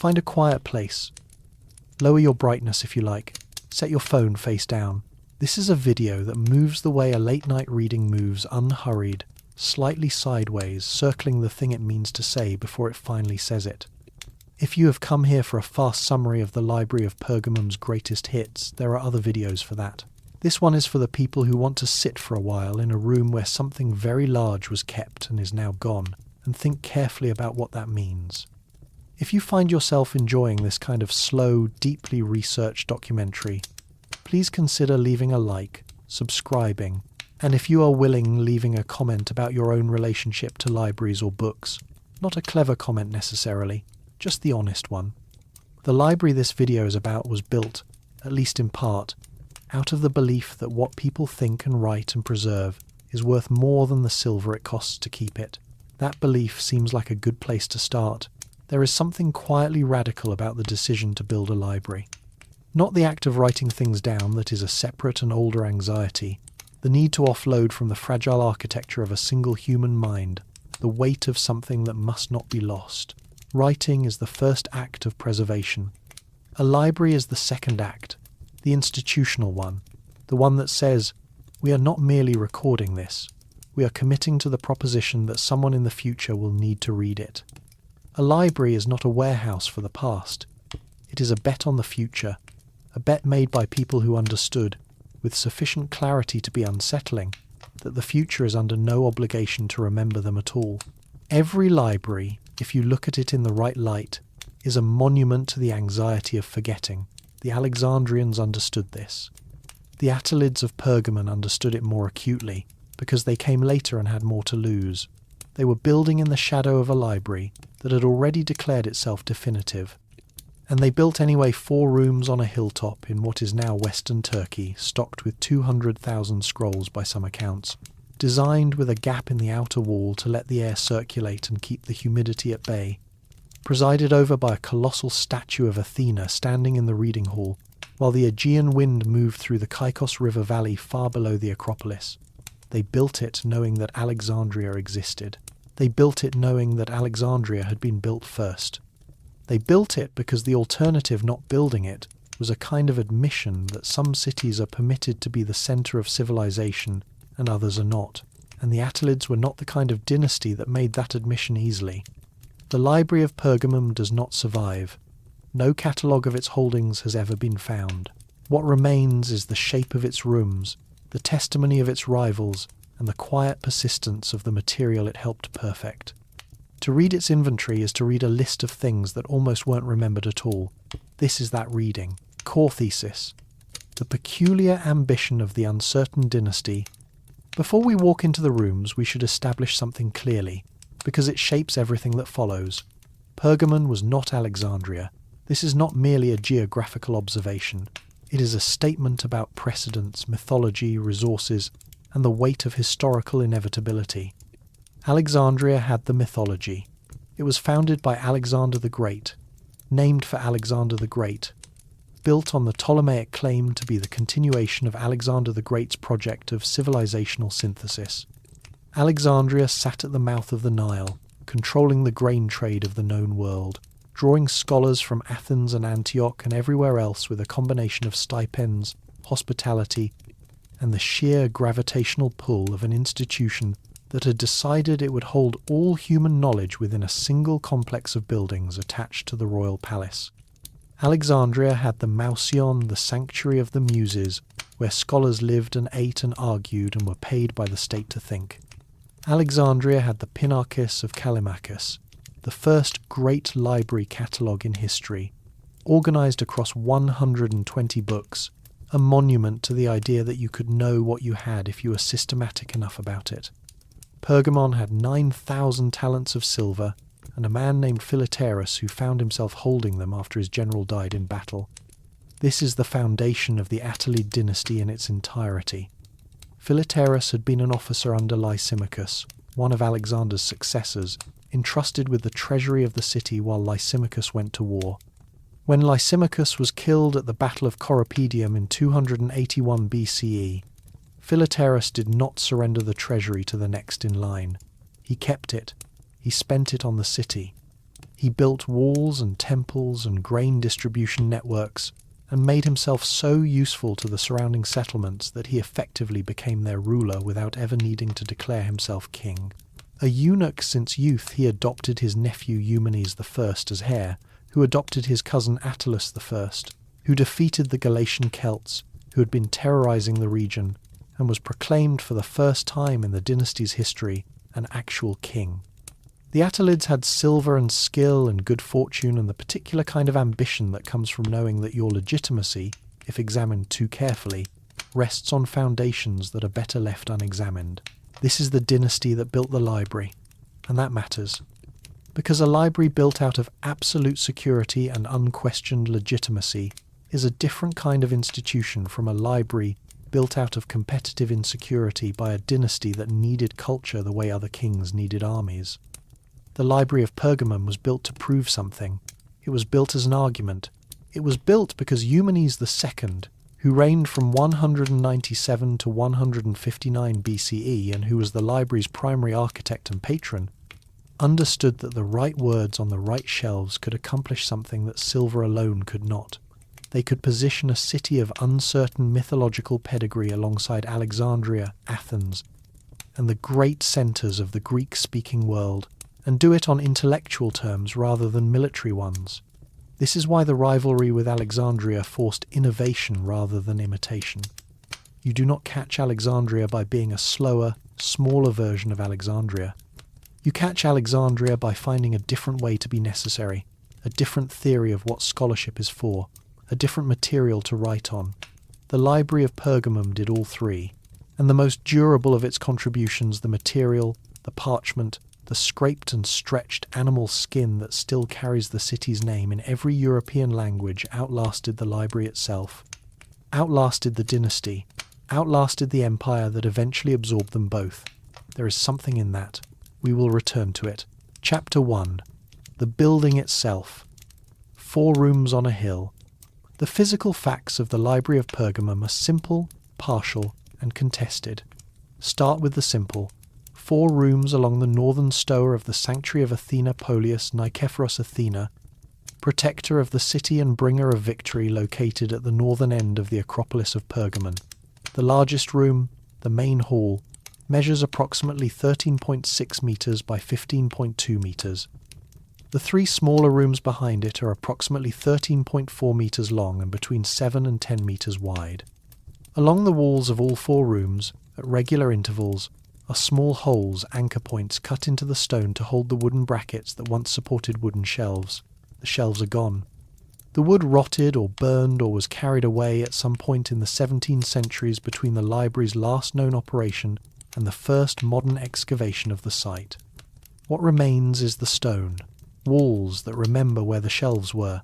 Find a quiet place. Lower your brightness if you like. Set your phone face down. This is a video that moves the way a late-night reading moves unhurried, slightly sideways, circling the thing it means to say before it finally says it. If you have come here for a fast summary of the Library of Pergamum's greatest hits, there are other videos for that. This one is for the people who want to sit for a while in a room where something very large was kept and is now gone, and think carefully about what that means. If you find yourself enjoying this kind of slow, deeply researched documentary, please consider leaving a like, subscribing, and if you are willing, leaving a comment about your own relationship to libraries or books. Not a clever comment necessarily, just the honest one. The library this video is about was built, at least in part, out of the belief that what people think and write and preserve is worth more than the silver it costs to keep it. That belief seems like a good place to start. There is something quietly radical about the decision to build a library. Not the act of writing things down that is a separate and older anxiety, the need to offload from the fragile architecture of a single human mind the weight of something that must not be lost. Writing is the first act of preservation. A library is the second act, the institutional one, the one that says, we are not merely recording this, we are committing to the proposition that someone in the future will need to read it. A library is not a warehouse for the past. It is a bet on the future, a bet made by people who understood, with sufficient clarity to be unsettling, that the future is under no obligation to remember them at all. Every library, if you look at it in the right light, is a monument to the anxiety of forgetting. The Alexandrians understood this. The Attalids of Pergamum understood it more acutely, because they came later and had more to lose. They were building in the shadow of a library that had already declared itself definitive. And they built anyway 4 rooms on a hilltop in what is now Western Turkey, stocked with 200,000 scrolls by some accounts, designed with a gap in the outer wall to let the air circulate and keep the humidity at bay, presided over by a colossal statue of Athena standing in the reading hall, while the Aegean wind moved through the Caicos River valley far below the acropolis. They built it knowing that Alexandria existed. They built it knowing that Alexandria had been built first. They built it because the alternative, not building it, was a kind of admission that some cities are permitted to be the centre of civilization and others are not, and the Attalids were not the kind of dynasty that made that admission easily. The Library of Pergamum does not survive. No catalogue of its holdings has ever been found. What remains is the shape of its rooms, the testimony of its rivals, and the quiet persistence of the material it helped perfect. To read its inventory is to read a list of things that almost weren't remembered at all. This is that reading. Core thesis. The peculiar ambition of the uncertain dynasty. Before we walk into the rooms, we should establish something clearly, because it shapes everything that follows. Pergamum was not Alexandria. This is not merely a geographical observation. It is a statement about precedents, mythology, resources, and the weight of historical inevitability. Alexandria had the mythology. It was founded by Alexander the Great, named for Alexander the Great, built on the Ptolemaic claim to be the continuation of Alexander the Great's project of civilizational synthesis. Alexandria sat at the mouth of the Nile, controlling the grain trade of the known world, drawing scholars from Athens and Antioch and everywhere else with a combination of stipends, hospitality, and the sheer gravitational pull of an institution that had decided it would hold all human knowledge within a single complex of buildings attached to the royal palace. Alexandria had the Mausion, the sanctuary of the Muses, where scholars lived and ate and argued and were paid by the state to think. Alexandria had the Pinarchus of Callimachus, the first great library catalogue in history, organised across 120 books, a monument to the idea that you could know what you had if you were systematic enough about it. Pergamum had 9,000 talents of silver, and a man named Philetaerus who found himself holding them after his general died in battle. This is the foundation of the Attalid dynasty in its entirety. Philetaerus had been an officer under Lysimachus, one of Alexander's successors, entrusted with the treasury of the city while Lysimachus went to war. When Lysimachus was killed at the Battle of Corupedium in 281 BCE, Philetaerus did not surrender the treasury to the next in line. He kept it. He spent it on the city. He built walls and temples and grain distribution networks and made himself so useful to the surrounding settlements that he effectively became their ruler without ever needing to declare himself king. A eunuch since youth, he adopted his nephew Eumenes I as heir, who adopted his cousin Attalus I, who defeated the Galatian Celts, who had been terrorizing the region, and was proclaimed for the first time in the dynasty's history an actual king. The Attalids had silver and skill and good fortune and the particular kind of ambition that comes from knowing that your legitimacy, if examined too carefully, rests on foundations that are better left unexamined. This is the dynasty that built the library, and that matters, because a library built out of absolute security and unquestioned legitimacy is a different kind of institution from a library built out of competitive insecurity by a dynasty that needed culture the way other kings needed armies. The Library of Pergamum was built to prove something. It was built as an argument. It was built because Eumenes II, who reigned from 197 to 159 BCE and who was the library's primary architect and patron, understood that the right words on the right shelves could accomplish something that silver alone could not. They could position a city of uncertain mythological pedigree alongside Alexandria, Athens, and the great centres of the Greek-speaking world, and do it on intellectual terms rather than military ones. This is why the rivalry with Alexandria forced innovation rather than imitation. You do not catch Alexandria by being a slower, smaller version of Alexandria. You catch Alexandria by finding a different way to be necessary, a different theory of what scholarship is for, a different material to write on. The Library of Pergamum did all three, and the most durable of its contributions, the material, the parchment, the scraped and stretched animal skin that still carries the city's name in every European language, outlasted the library itself, outlasted the dynasty, outlasted the empire that eventually absorbed them both. There is something in that. We will return to it. Chapter 1. The building itself. 4 rooms on a hill. The physical facts of the Library of Pergamum are simple, partial, and contested. Start with the simple. 4 rooms along the northern stoa of the sanctuary of Athena Polius Nikephoros Athena, protector of the city and bringer of victory, located at the northern end of the acropolis of Pergamon. The largest room, the main hall, measures approximately 13.6 metres by 15.2 metres. The 3 smaller rooms behind it are approximately 13.4 metres long and between 7 and 10 metres wide. Along the walls of all 4 rooms, at regular intervals, are small holes, anchor points cut into the stone to hold the wooden brackets that once supported wooden shelves. The shelves are gone. The wood rotted or burned or was carried away at some point in the 17 centuries between the library's last known operation and the first modern excavation of the site. What remains is the stone, walls that remember where the shelves were,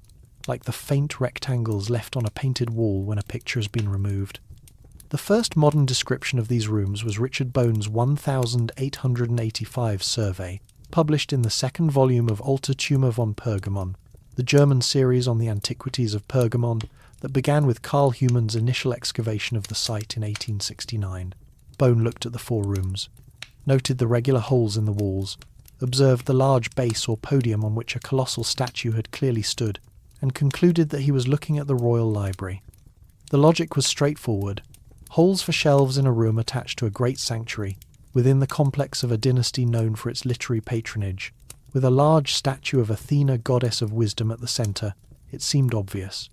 like the faint rectangles left on a painted wall when a picture has been removed. The first modern description of these rooms was Richard Bone's 1885 survey, published in the 2nd volume of Altertümer von Pergamon, the German series on the antiquities of Pergamon that began with Karl Humann's initial excavation of the site in 1869. Bone looked at the 4 rooms, noted the regular holes in the walls, observed the large base or podium on which a colossal statue had clearly stood, and concluded that he was looking at the royal library. The logic was straightforward. Holes for shelves in a room attached to a great sanctuary, within the complex of a dynasty known for its literary patronage, with a large statue of Athena, goddess of wisdom, at the centre. It seemed obvious.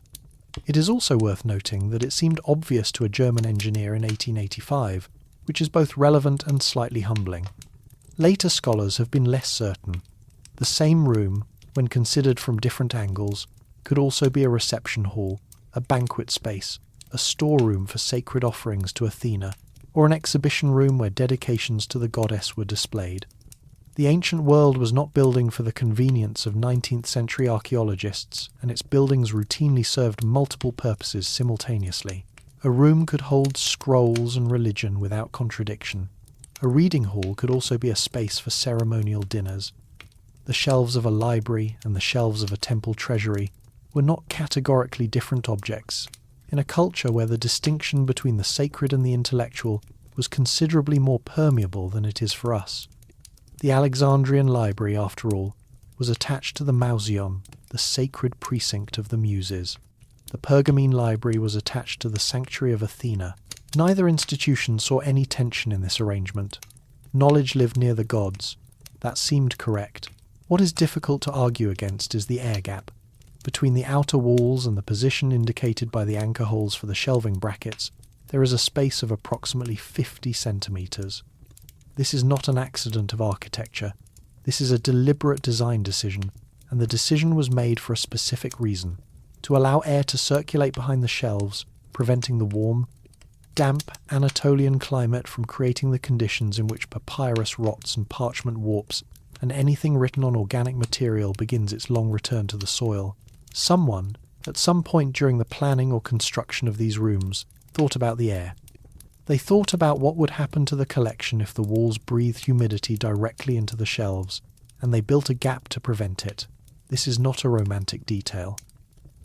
It is also worth noting that it seemed obvious to a German engineer in 1885, which is both relevant and slightly humbling. Later scholars have been less certain. The same room, when considered from different angles, could also be a reception hall, a banquet space, a storeroom for sacred offerings to Athena, or an exhibition room where dedications to the goddess were displayed. The ancient world was not building for the convenience of 19th century archaeologists, and its buildings routinely served multiple purposes simultaneously. A room could hold scrolls and religion without contradiction. A reading hall could also be a space for ceremonial dinners. The shelves of a library and the shelves of a temple treasury were not categorically different objects, in a culture where the distinction between the sacred and the intellectual was considerably more permeable than it is for us. The Alexandrian library, after all, was attached to the Mausoleum, the sacred precinct of the Muses. The Pergamene Library was attached to the sanctuary of Athena. Neither institution saw any tension in this arrangement. Knowledge lived near the gods. That seemed correct. What is difficult to argue against is the air gap. Between the outer walls and the position indicated by the anchor holes for the shelving brackets, there is a space of approximately 50 centimetres. This is not an accident of architecture. This is a deliberate design decision, and the decision was made for a specific reason: to allow air to circulate behind the shelves, preventing the warm, damp Anatolian climate from creating the conditions in which papyrus rots and parchment warps, and anything written on organic material begins its long return to the soil. Someone, at some point during the planning or construction of these rooms, thought about the air. They thought about what would happen to the collection if the walls breathed humidity directly into the shelves, and they built a gap to prevent it. This is not a romantic detail.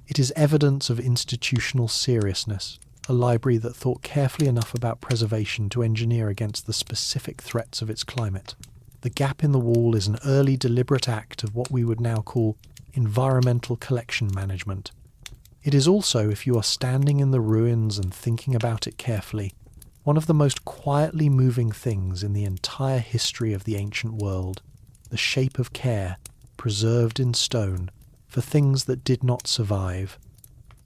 It is evidence of institutional seriousness, a library that thought carefully enough about preservation to engineer against the specific threats of its climate. The gap in the wall is an early deliberate act of what we would now call environmental collection management. It is also, if you are standing in the ruins and thinking about it carefully, one of the most quietly moving things in the entire history of the ancient world, the shape of care, preserved in stone, for things that did not survive.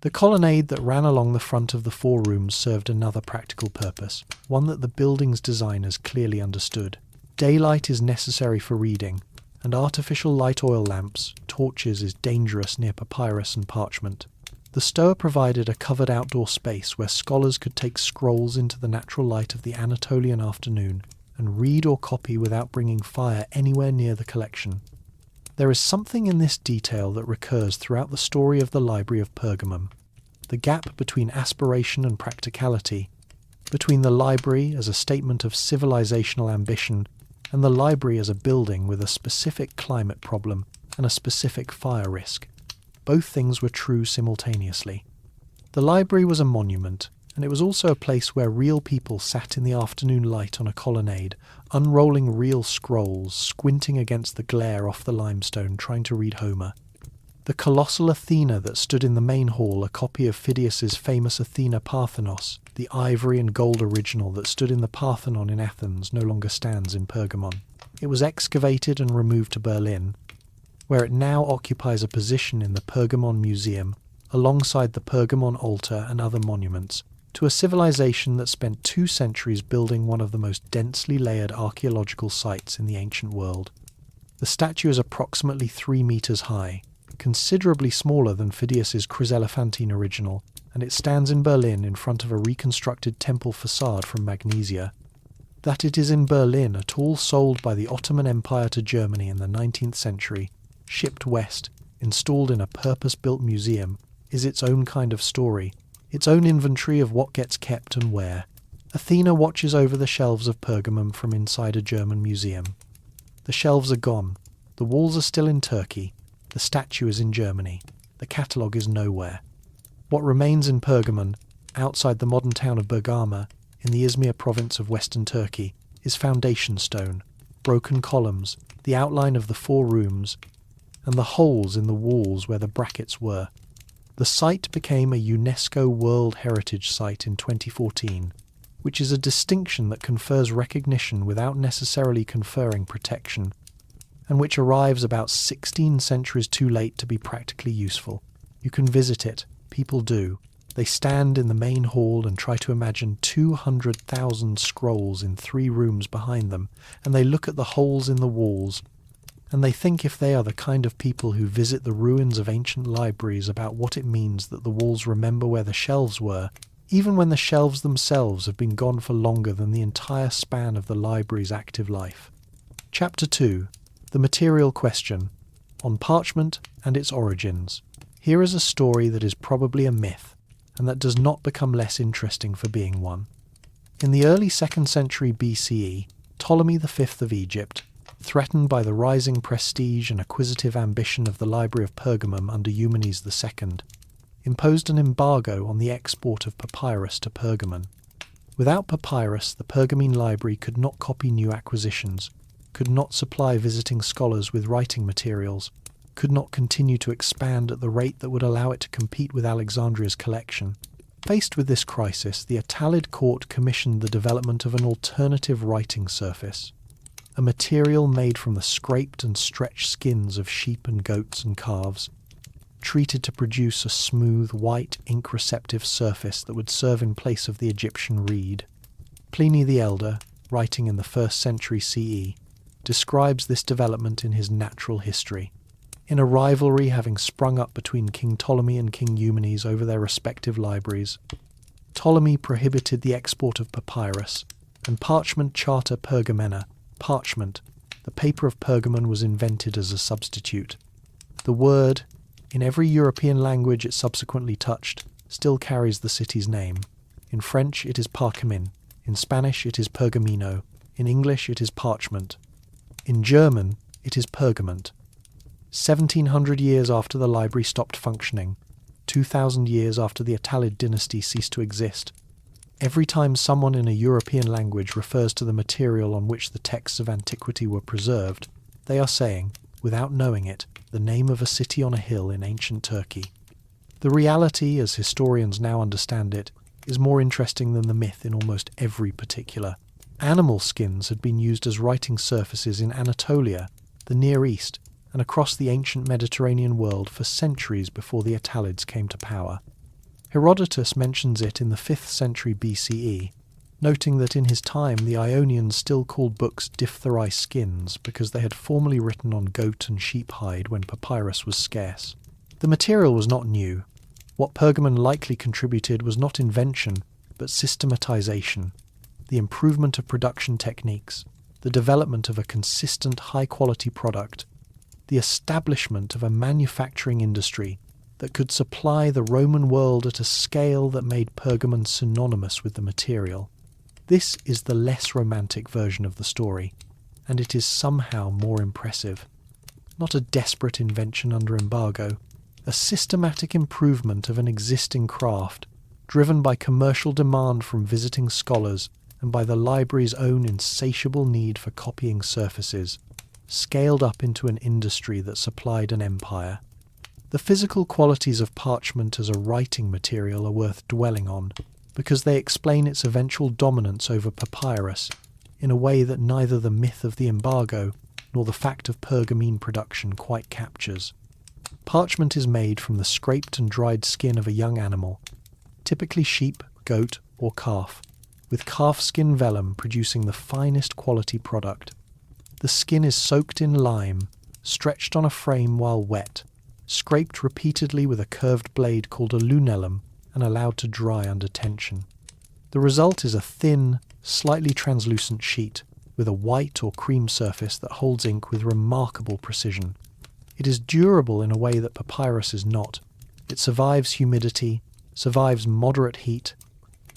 The colonnade that ran along the front of the four rooms served another practical purpose, one that the building's designers clearly understood. Daylight is necessary for reading, and artificial light oil lamps, torches, is dangerous near papyrus and parchment. The Stoa provided a covered outdoor space where scholars could take scrolls into the natural light of the Anatolian afternoon and read or copy without bringing fire anywhere near the collection. There is something in this detail that recurs throughout the story of the Library of Pergamum. The gap between aspiration and practicality, between the library as a statement of civilizational ambition and the library as a building with a specific climate problem and a specific fire risk. Both things were true simultaneously. The library was a monument, and it was also a place where real people sat in the afternoon light on a colonnade, unrolling real scrolls, squinting against the glare off the limestone, trying to read Homer. The colossal Athena that stood in the main hall, a copy of Phidias's famous Athena Parthenos, the ivory and gold original that stood in the Parthenon in Athens, no longer stands in Pergamon. It was excavated and removed to Berlin, where it now occupies a position in the Pergamon Museum, alongside the Pergamon altar and other monuments, to a civilization that spent 2 centuries building one of the most densely layered archaeological sites in the ancient world. The statue is approximately 3 meters high, considerably smaller than Phidias's Chryselephantine original, and it stands in Berlin in front of a reconstructed temple facade from Magnesia. That it is in Berlin, a tool sold by the Ottoman Empire to Germany in the 19th century, shipped west, installed in a purpose-built museum, is its own kind of story, its own inventory of what gets kept and where. Athena watches over the shelves of Pergamum from inside a German museum. The shelves are gone. The walls are still in Turkey. The statue is in Germany. The catalogue is nowhere. What remains in Pergamon, outside the modern town of Bergama, in the Izmir province of western Turkey, is foundation stone, broken columns, the outline of the 4 rooms, and the holes in the walls where the brackets were. The site became a UNESCO World Heritage Site in 2014, which is a distinction that confers recognition without necessarily conferring protection, and which arrives about 16 centuries too late to be practically useful. You can visit it. People do. They stand in the main hall and try to imagine 200,000 scrolls in 3 rooms behind them, and they look at the holes in the walls, and they think if they are the kind of people who visit the ruins of ancient libraries about what it means that the walls remember where the shelves were, even when the shelves themselves have been gone for longer than the entire span of the library's active life. Chapter 2. The Material Question. On Parchment and its Origins. Here is a story that is probably a myth, and that does not become less interesting for being one. In the early 2nd century BCE, Ptolemy V of Egypt, threatened by the rising prestige and acquisitive ambition of the Library of Pergamum under Eumenes II, imposed an embargo on the export of papyrus to Pergamon. Without papyrus, the Pergamene library could not copy new acquisitions, could not supply visiting scholars with writing materials, could not continue to expand at the rate that would allow it to compete with Alexandria's collection. Faced with this crisis, the Attalid court commissioned the development of an alternative writing surface, a material made from the scraped and stretched skins of sheep and goats and calves, treated to produce a smooth, white, ink-receptive surface that would serve in place of the Egyptian reed. Pliny the Elder, writing in the 1st century CE, describes this development in his Natural History. In a rivalry having sprung up between King Ptolemy and King Eumenes over their respective libraries, Ptolemy prohibited the export of papyrus, and parchment charta pergamena, parchment, the paper of Pergamon, was invented as a substitute. The word, in every European language it subsequently touched, still carries the city's name. In French it is Parchemin, in Spanish it is Pergamino, in English it is parchment. In German it is pergament. 1700 years after the library stopped functioning, 2000 years after the Attalid dynasty ceased to exist, every time someone in a European language refers to the material on which the texts of antiquity were preserved, they are saying, without knowing it, the name of a city on a hill in ancient Turkey. The reality, as historians now understand it, is more interesting than the myth in almost every particular. Animal skins had been used as writing surfaces in Anatolia, the Near East, and across the ancient Mediterranean world for centuries before the Attalids came to power. Herodotus mentions it in the 5th century BCE, noting that in his time the Ionians still called books diphtheri skins because they had formerly written on goat and sheep hide when papyrus was scarce. The material was not new. What Pergamon likely contributed was not invention, but systematization, the improvement of production techniques, the development of a consistent high-quality product, the establishment of a manufacturing industry that could supply the Roman world at a scale that made Pergamon synonymous with the material. This is the less romantic version of the story, and it is somehow more impressive. Not a desperate invention under embargo, a systematic improvement of an existing craft, driven by commercial demand from visiting scholars and by the library's own insatiable need for copying surfaces, scaled up into an industry that supplied an empire. The physical qualities of parchment as a writing material are worth dwelling on, because they explain its eventual dominance over papyrus in a way that neither the myth of the embargo nor the fact of Pergamene production quite captures. Parchment is made from the scraped and dried skin of a young animal, typically sheep, goat, or calf, with calf skin vellum producing the finest quality product. The skin is soaked in lime, stretched on a frame while wet, scraped repeatedly with a curved blade called a lunellum, and allowed to dry under tension. The result is a thin, slightly translucent sheet, with a white or cream surface that holds ink with remarkable precision. It is durable in a way that papyrus is not. It survives humidity, survives moderate heat,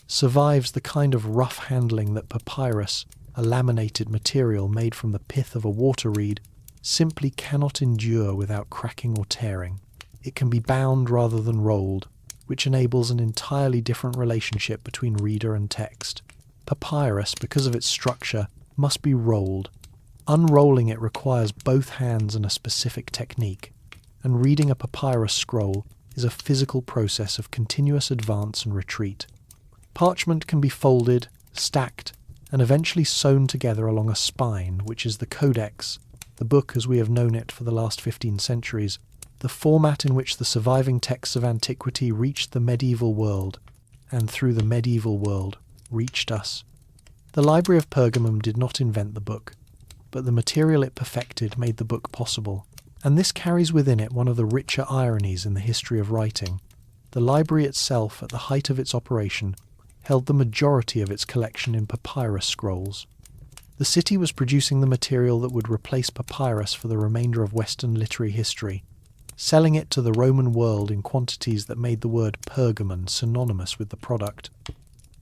survives the kind of rough handling that papyrus, a laminated material made from the pith of a water reed, simply cannot endure without cracking or tearing. It can be bound rather than rolled, which enables an entirely different relationship between reader and text. Papyrus, because of its structure, must be rolled. Unrolling it requires both hands and a specific technique, and reading a papyrus scroll is a physical process of continuous advance and retreat. Parchment can be folded, stacked, and eventually sewn together along a spine, which is the codex, the book as we have known it for the last 15 centuries, the format in which the surviving texts of antiquity reached the medieval world, and through the medieval world, reached us. The Library of Pergamum did not invent the book, but the material it perfected made the book possible, and this carries within it one of the richer ironies in the history of writing. The library itself, at the height of its operation, held the majority of its collection in papyrus scrolls. The city was producing the material that would replace papyrus for the remainder of Western literary history, selling it to the Roman world in quantities that made the word Pergamon synonymous with the product,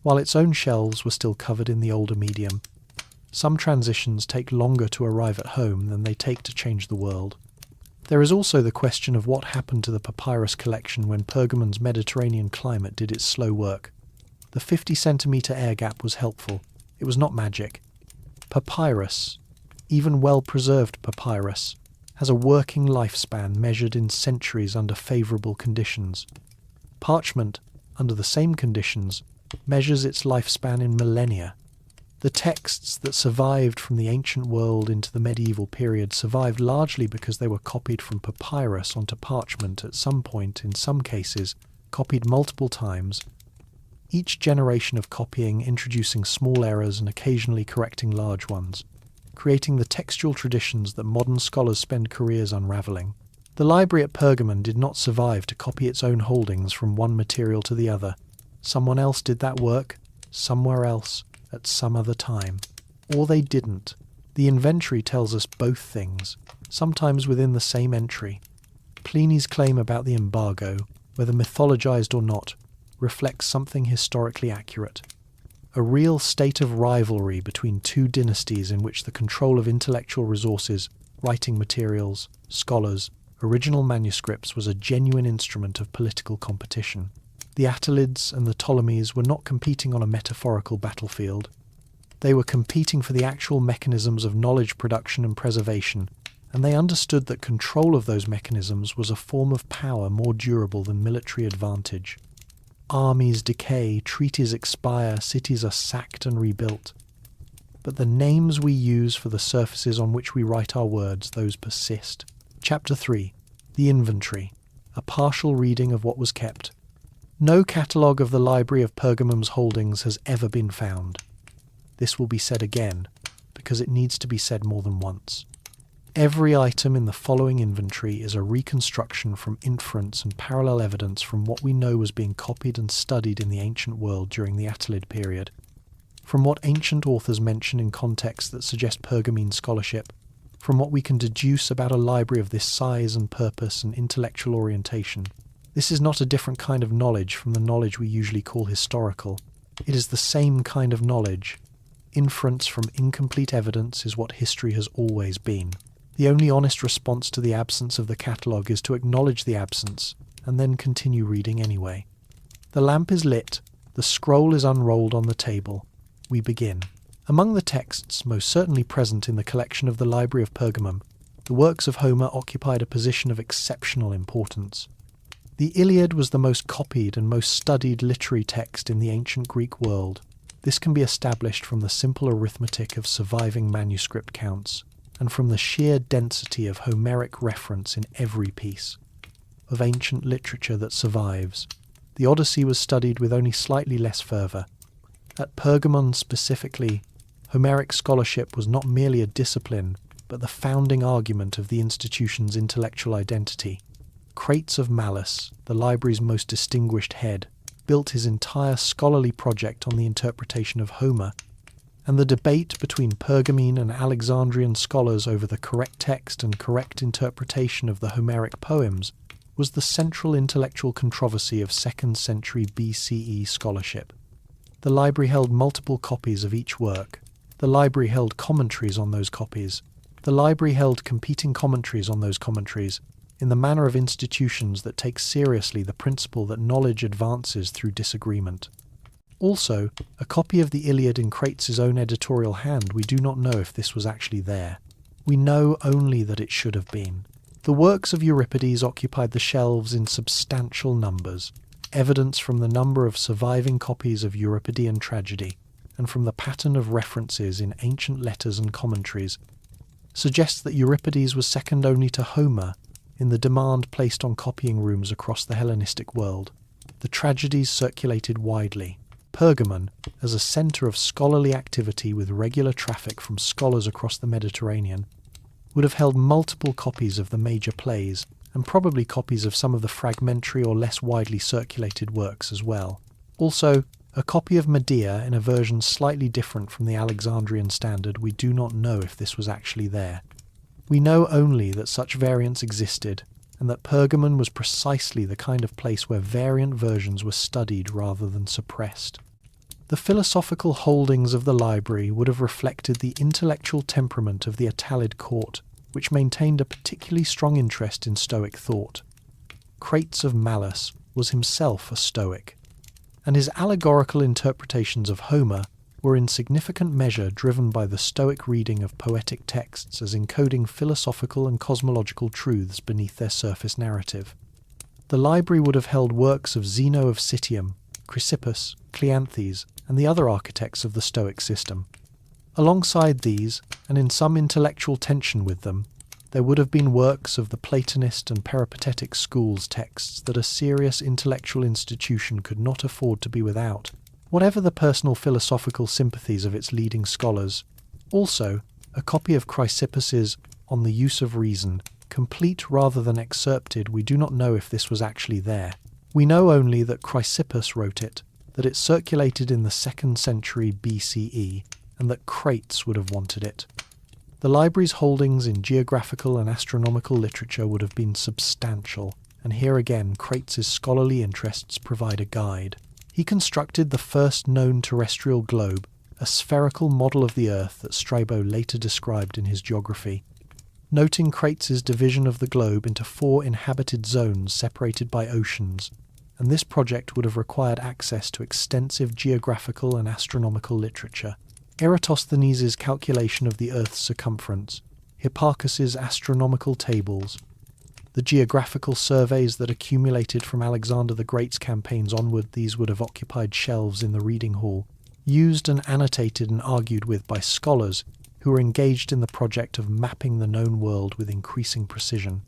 while its own shelves were still covered in the older medium. Some transitions take longer to arrive at home than they take to change the world. There is also the question of what happened to the papyrus collection when Pergamon's Mediterranean climate did its slow work. The 50-centimetre air gap was helpful. It was not magic. Papyrus, even well-preserved papyrus, has a working lifespan measured in centuries under favourable conditions. Parchment, under the same conditions, measures its lifespan in millennia. The texts that survived from the ancient world into the medieval period survived largely because they were copied from papyrus onto parchment at some point, in some cases, copied multiple times, each generation of copying introducing small errors and occasionally correcting large ones, creating the textual traditions that modern scholars spend careers unravelling. The library at Pergamum did not survive to copy its own holdings from one material to the other. Someone else did that work, somewhere else, at some other time. Or they didn't. The inventory tells us both things, sometimes within the same entry. Pliny's claim about the embargo, whether mythologized or not, reflects something historically accurate. A real state of rivalry between two dynasties in which the control of intellectual resources, writing materials, scholars, original manuscripts was a genuine instrument of political competition. The Attalids and the Ptolemies were not competing on a metaphorical battlefield. They were competing for the actual mechanisms of knowledge production and preservation, and they understood that control of those mechanisms was a form of power more durable than military advantage. Armies decay, treaties expire, cities are sacked and rebuilt. But the names we use for the surfaces on which we write our words, those persist. Chapter 3. The Inventory. A partial reading of what was kept. No catalogue of the Library of Pergamum's holdings has ever been found. This will be said again, because it needs to be said more than once. Every item in the following inventory is a reconstruction from inference and parallel evidence from what we know was being copied and studied in the ancient world during the Attalid period, from what ancient authors mention in contexts that suggest Pergamene scholarship, from what we can deduce about a library of this size and purpose and intellectual orientation. This is not a different kind of knowledge from the knowledge we usually call historical. It is the same kind of knowledge. Inference from incomplete evidence is what history has always been. The only honest response to the absence of the catalogue is to acknowledge the absence, and then continue reading anyway. The lamp is lit, the scroll is unrolled on the table. We begin. Among the texts most certainly present in the collection of the Library of Pergamum, the works of Homer occupied a position of exceptional importance. The Iliad was the most copied and most studied literary text in the ancient Greek world. This can be established from the simple arithmetic of surviving manuscript counts, and from the sheer density of Homeric reference in every piece of ancient literature that survives. The Odyssey was studied with only slightly less fervour. At Pergamum specifically, Homeric scholarship was not merely a discipline, but the founding argument of the institution's intellectual identity. Crates of Malice, the library's most distinguished head, built his entire scholarly project on the interpretation of Homer, and the debate between Pergamene and Alexandrian scholars over the correct text and correct interpretation of the Homeric poems was the central intellectual controversy of 2nd century BCE scholarship. The library held multiple copies of each work. The library held commentaries on those copies. The library held competing commentaries on those commentaries, in the manner of institutions that take seriously the principle that knowledge advances through disagreement. Also, a copy of the Iliad in Crates' own editorial hand, we do not know if this was actually there. We know only that it should have been. The works of Euripides occupied the shelves in substantial numbers, evidence from the number of surviving copies of Euripidean tragedy, and from the pattern of references in ancient letters and commentaries, suggests that Euripides was second only to Homer in the demand placed on copying rooms across the Hellenistic world. The tragedies circulated widely. Pergamum, as a centre of scholarly activity with regular traffic from scholars across the Mediterranean, would have held multiple copies of the major plays, and probably copies of some of the fragmentary or less widely circulated works as well. Also, a copy of Medea in a version slightly different from the Alexandrian standard. We do not know if this was actually there. We know only that such variants existed, and that Pergamum was precisely the kind of place where variant versions were studied rather than suppressed. The philosophical holdings of the library would have reflected the intellectual temperament of the Attalid court, which maintained a particularly strong interest in Stoic thought. Crates of Malice was himself a Stoic, and his allegorical interpretations of Homer were in significant measure driven by the Stoic reading of poetic texts as encoding philosophical and cosmological truths beneath their surface narrative. The library would have held works of Zeno of Citium, Chrysippus, Cleanthes, and the other architects of the Stoic system. Alongside these, and in some intellectual tension with them, there would have been works of the Platonist and Peripatetic schools' texts that a serious intellectual institution could not afford to be without, whatever the personal philosophical sympathies of its leading scholars. Also, a copy of Chrysippus's On the Use of Reason, complete rather than excerpted. We do not know if this was actually there. We know only that Chrysippus wrote it, that it circulated in the 2nd century BCE, and that Crates would have wanted it. The library's holdings in geographical and astronomical literature would have been substantial, and here again Crates' scholarly interests provide a guide. He constructed the first known terrestrial globe, a spherical model of the Earth that Strabo later described in his geography. Noting Crates' division of the globe into 4 inhabited zones separated by oceans, and this project would have required access to extensive geographical and astronomical literature. Eratosthenes' calculation of the Earth's circumference, Hipparchus's astronomical tables, the geographical surveys that accumulated from Alexander the Great's campaigns onward. These would have occupied shelves in the reading hall, used and annotated and argued with by scholars who were engaged in the project of mapping the known world with increasing precision.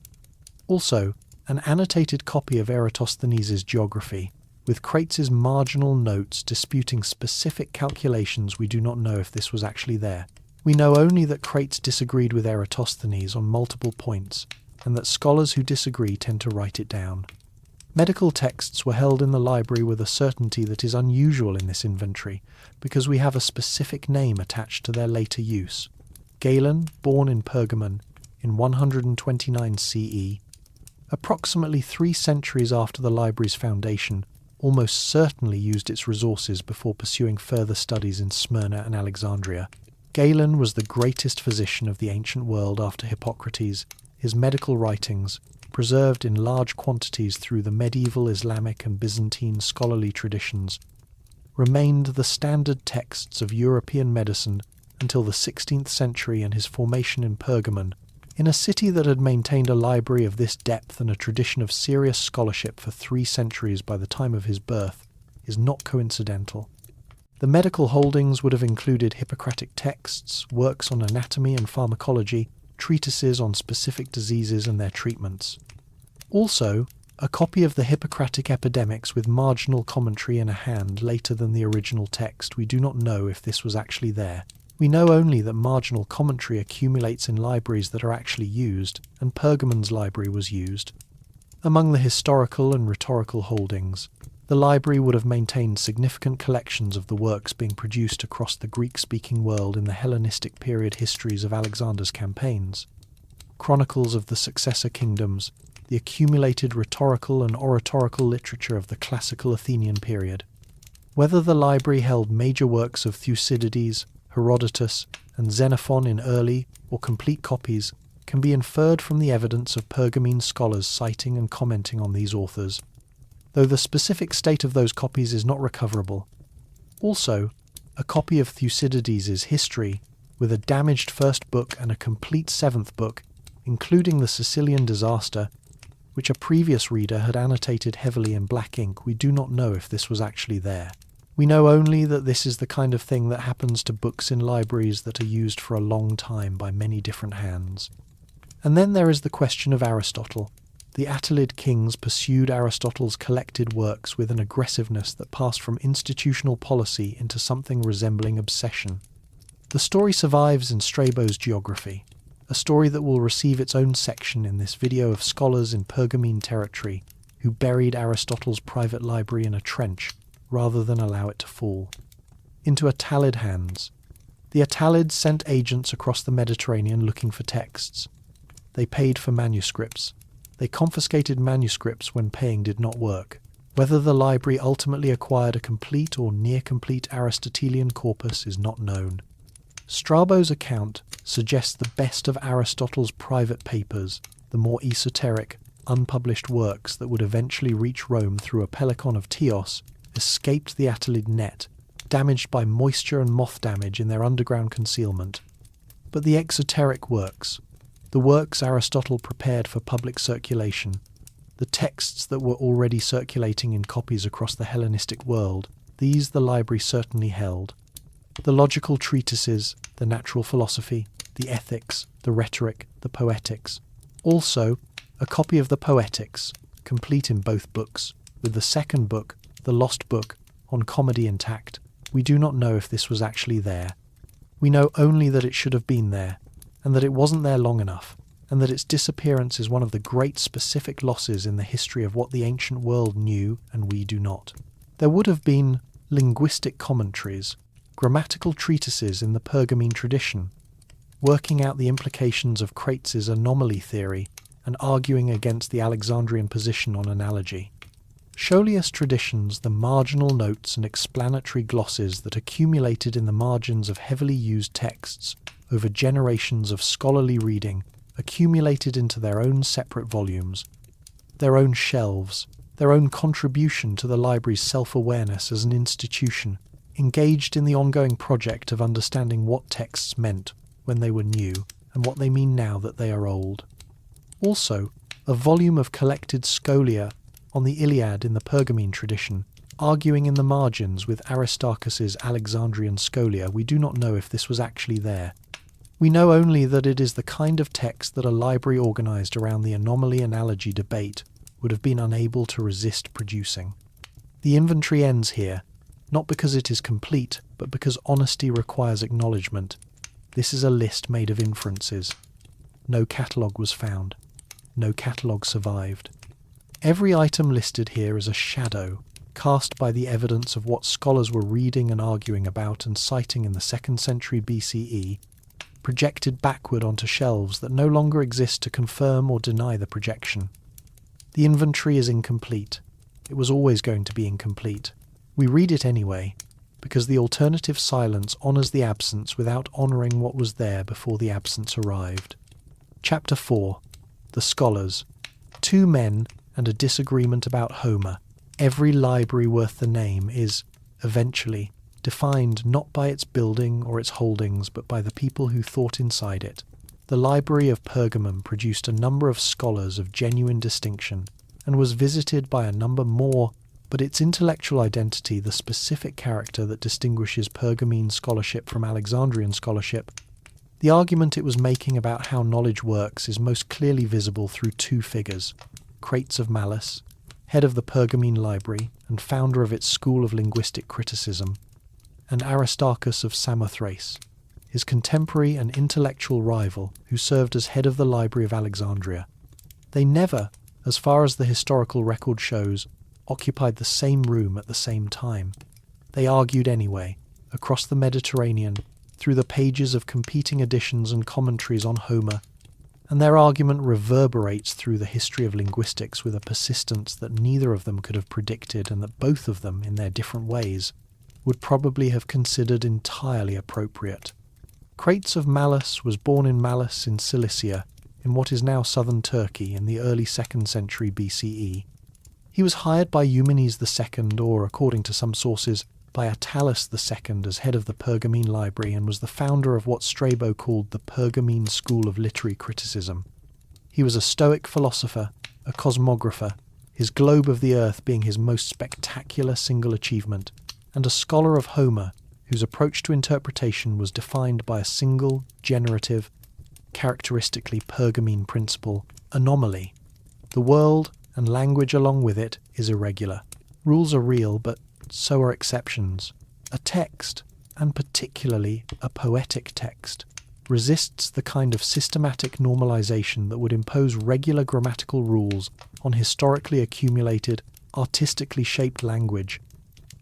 Also, an annotated copy of Eratosthenes' geography, with Crates' marginal notes disputing specific calculations. We do not know if this was actually there. We know only that Crates disagreed with Eratosthenes on multiple points, and that scholars who disagree tend to write it down. Medical texts were held in the library with a certainty that is unusual in this inventory, because we have a specific name attached to their later use. Galen, born in Pergamum in 129 CE, approximately 3 centuries after the library's foundation, almost certainly used its resources before pursuing further studies in Smyrna and Alexandria. Galen was the greatest physician of the ancient world after Hippocrates. His medical writings, preserved in large quantities through the medieval Islamic and Byzantine scholarly traditions, remained the standard texts of European medicine until the 16th century and his formation in Pergamum. In a city that had maintained a library of this depth and a tradition of serious scholarship for 3 centuries by the time of his birth is not coincidental. The medical holdings would have included Hippocratic texts, works on anatomy and pharmacology, treatises on specific diseases and their treatments. Also, a copy of the Hippocratic epidemics with marginal commentary in a hand later than the original text. We do not know if this was actually there. We know only that marginal commentary accumulates in libraries that are actually used, and Pergamon's library was used. Among the historical and rhetorical holdings, the library would have maintained significant collections of the works being produced across the Greek-speaking world in the Hellenistic period histories of Alexander's campaigns, chronicles of the successor kingdoms, the accumulated rhetorical and oratorical literature of the classical Athenian period. Whether the library held major works of Thucydides, Herodotus, and Xenophon in early or complete copies can be inferred from the evidence of Pergamene scholars citing and commenting on these authors, though the specific state of those copies is not recoverable. Also, a copy of Thucydides' history, with a damaged 1st book and a complete 7th book, including the Sicilian disaster, which a previous reader had annotated heavily in black ink. We do not know if this was actually there. We know only that this is the kind of thing that happens to books in libraries that are used for a long time by many different hands. And then there is the question of Aristotle. The Attalid kings pursued Aristotle's collected works with an aggressiveness that passed from institutional policy into something resembling obsession. The story survives in Strabo's geography, a story that will receive its own section in this video of scholars in Pergamene territory who buried Aristotle's private library in a trench rather than allow it to fall into Attalid hands. The Attalids sent agents across the Mediterranean looking for texts. They paid for manuscripts. They confiscated manuscripts when paying did not work. Whether the library ultimately acquired a complete or near-complete Aristotelian corpus is not known. Strabo's account suggests the best of Aristotle's private papers, the more esoteric, unpublished works that would eventually reach Rome through a Pelecon of Teos, escaped the Attalid net, damaged by moisture and moth damage in their underground concealment. But the exoteric works, the works Aristotle prepared for public circulation, the texts that were already circulating in copies across the Hellenistic world, these the library certainly held. The logical treatises, the natural philosophy, the ethics, the rhetoric, the poetics. Also, a copy of the Poetics, complete in both books, with the second book, the Lost Book, on comedy intact. We do not know if this was actually there. We know only that it should have been there, and that it wasn't there long enough, and that its disappearance is one of the great specific losses in the history of what the ancient world knew and we do not. There would have been linguistic commentaries, grammatical treatises in the Pergamene tradition, working out the implications of Crates' anomaly theory and arguing against the Alexandrian position on analogy. Scholiast traditions, the marginal notes and explanatory glosses that accumulated in the margins of heavily used texts over generations of scholarly reading, accumulated into their own separate volumes, their own shelves, their own contribution to the library's self-awareness as an institution, engaged in the ongoing project of understanding what texts meant when they were new and what they mean now that they are old. Also, a volume of collected scholia on the Iliad in the Pergamene tradition, arguing in the margins with Aristarchus's Alexandrian scholia. We do not know if this was actually there. We know only that it is the kind of text that a library organised around the anomaly-analogy debate would have been unable to resist producing. The inventory ends here, not because it is complete, but because honesty requires acknowledgement. This is a list made of inferences. No catalogue was found. No catalogue survived. Every item listed here is a shadow cast by the evidence of what scholars were reading and arguing about and citing in the 2nd century BCE, projected backward onto shelves that no longer exist to confirm or deny the projection. The inventory is incomplete. It was always going to be incomplete. We read it anyway, because the alternative silence honours the absence without honouring what was there before the absence arrived. Chapter 4. The Scholars. 2 men and a disagreement about Homer. Every library worth the name is, eventually, defined not by its building or its holdings, but by the people who thought inside it. The Library of Pergamum produced a number of scholars of genuine distinction, and was visited by a number more, but its intellectual identity, the specific character that distinguishes Pergamene scholarship from Alexandrian scholarship, the argument it was making about how knowledge works is most clearly visible through 2 figures: Crates of Malice, head of the Pergamene library and founder of its school of linguistic criticism, and Aristarchus of Samothrace, his contemporary and intellectual rival who served as head of the Library of Alexandria. They never, as far as the historical record shows, occupied the same room at the same time. They argued anyway, across the Mediterranean, through the pages of competing editions and commentaries on Homer, and their argument reverberates through the history of linguistics with a persistence that neither of them could have predicted, and that both of them, in their different ways, would probably have considered entirely appropriate. Crates of Malice was born in Malice in Cilicia, in what is now southern Turkey, in the early 2nd century BCE. He was hired by Eumenes II, or, according to some sources, by Attalus II as head of the Pergamene library, and was the founder of what Strabo called the Pergamene school of literary criticism. He was a Stoic philosopher, a cosmographer, his globe of the earth being his most spectacular single achievement, and a scholar of Homer, whose approach to interpretation was defined by a single, generative, characteristically Pergamene principle: anomaly. The world, and language along with it, is irregular. Rules are real, but so are exceptions. A text, and particularly a poetic text, resists the kind of systematic normalization that would impose regular grammatical rules on historically accumulated, artistically shaped language,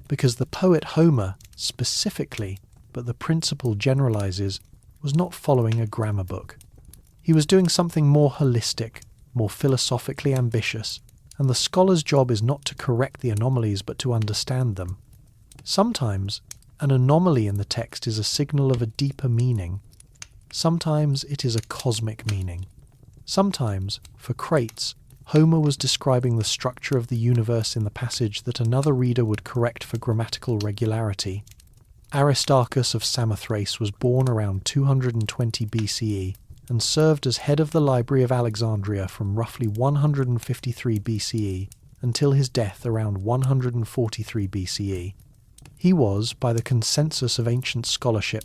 because the poet Homer, specifically, but the principle generalizes, was not following a grammar book. He was doing something more holistic, more philosophically ambitious, and the scholar's job is not to correct the anomalies but to understand them. Sometimes an anomaly in the text is a signal of a deeper meaning. Sometimes it is a cosmic meaning. Sometimes, for Crates, Homer was describing the structure of the universe in the passage that another reader would correct for grammatical regularity. Aristarchus of Samothrace was born around 220 BCE and served as head of the Library of Alexandria from roughly 153 BCE until his death around 143 BCE. He was, by the consensus of ancient scholarship,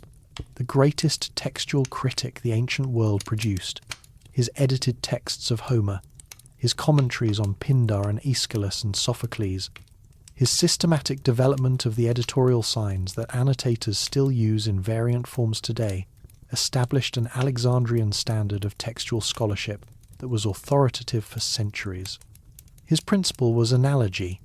the greatest textual critic the ancient world produced. His edited texts of Homer, his commentaries on Pindar and Aeschylus and Sophocles, his systematic development of the editorial signs that annotators still use in variant forms today, established an Alexandrian standard of textual scholarship that was authoritative for centuries. His principle was analogy,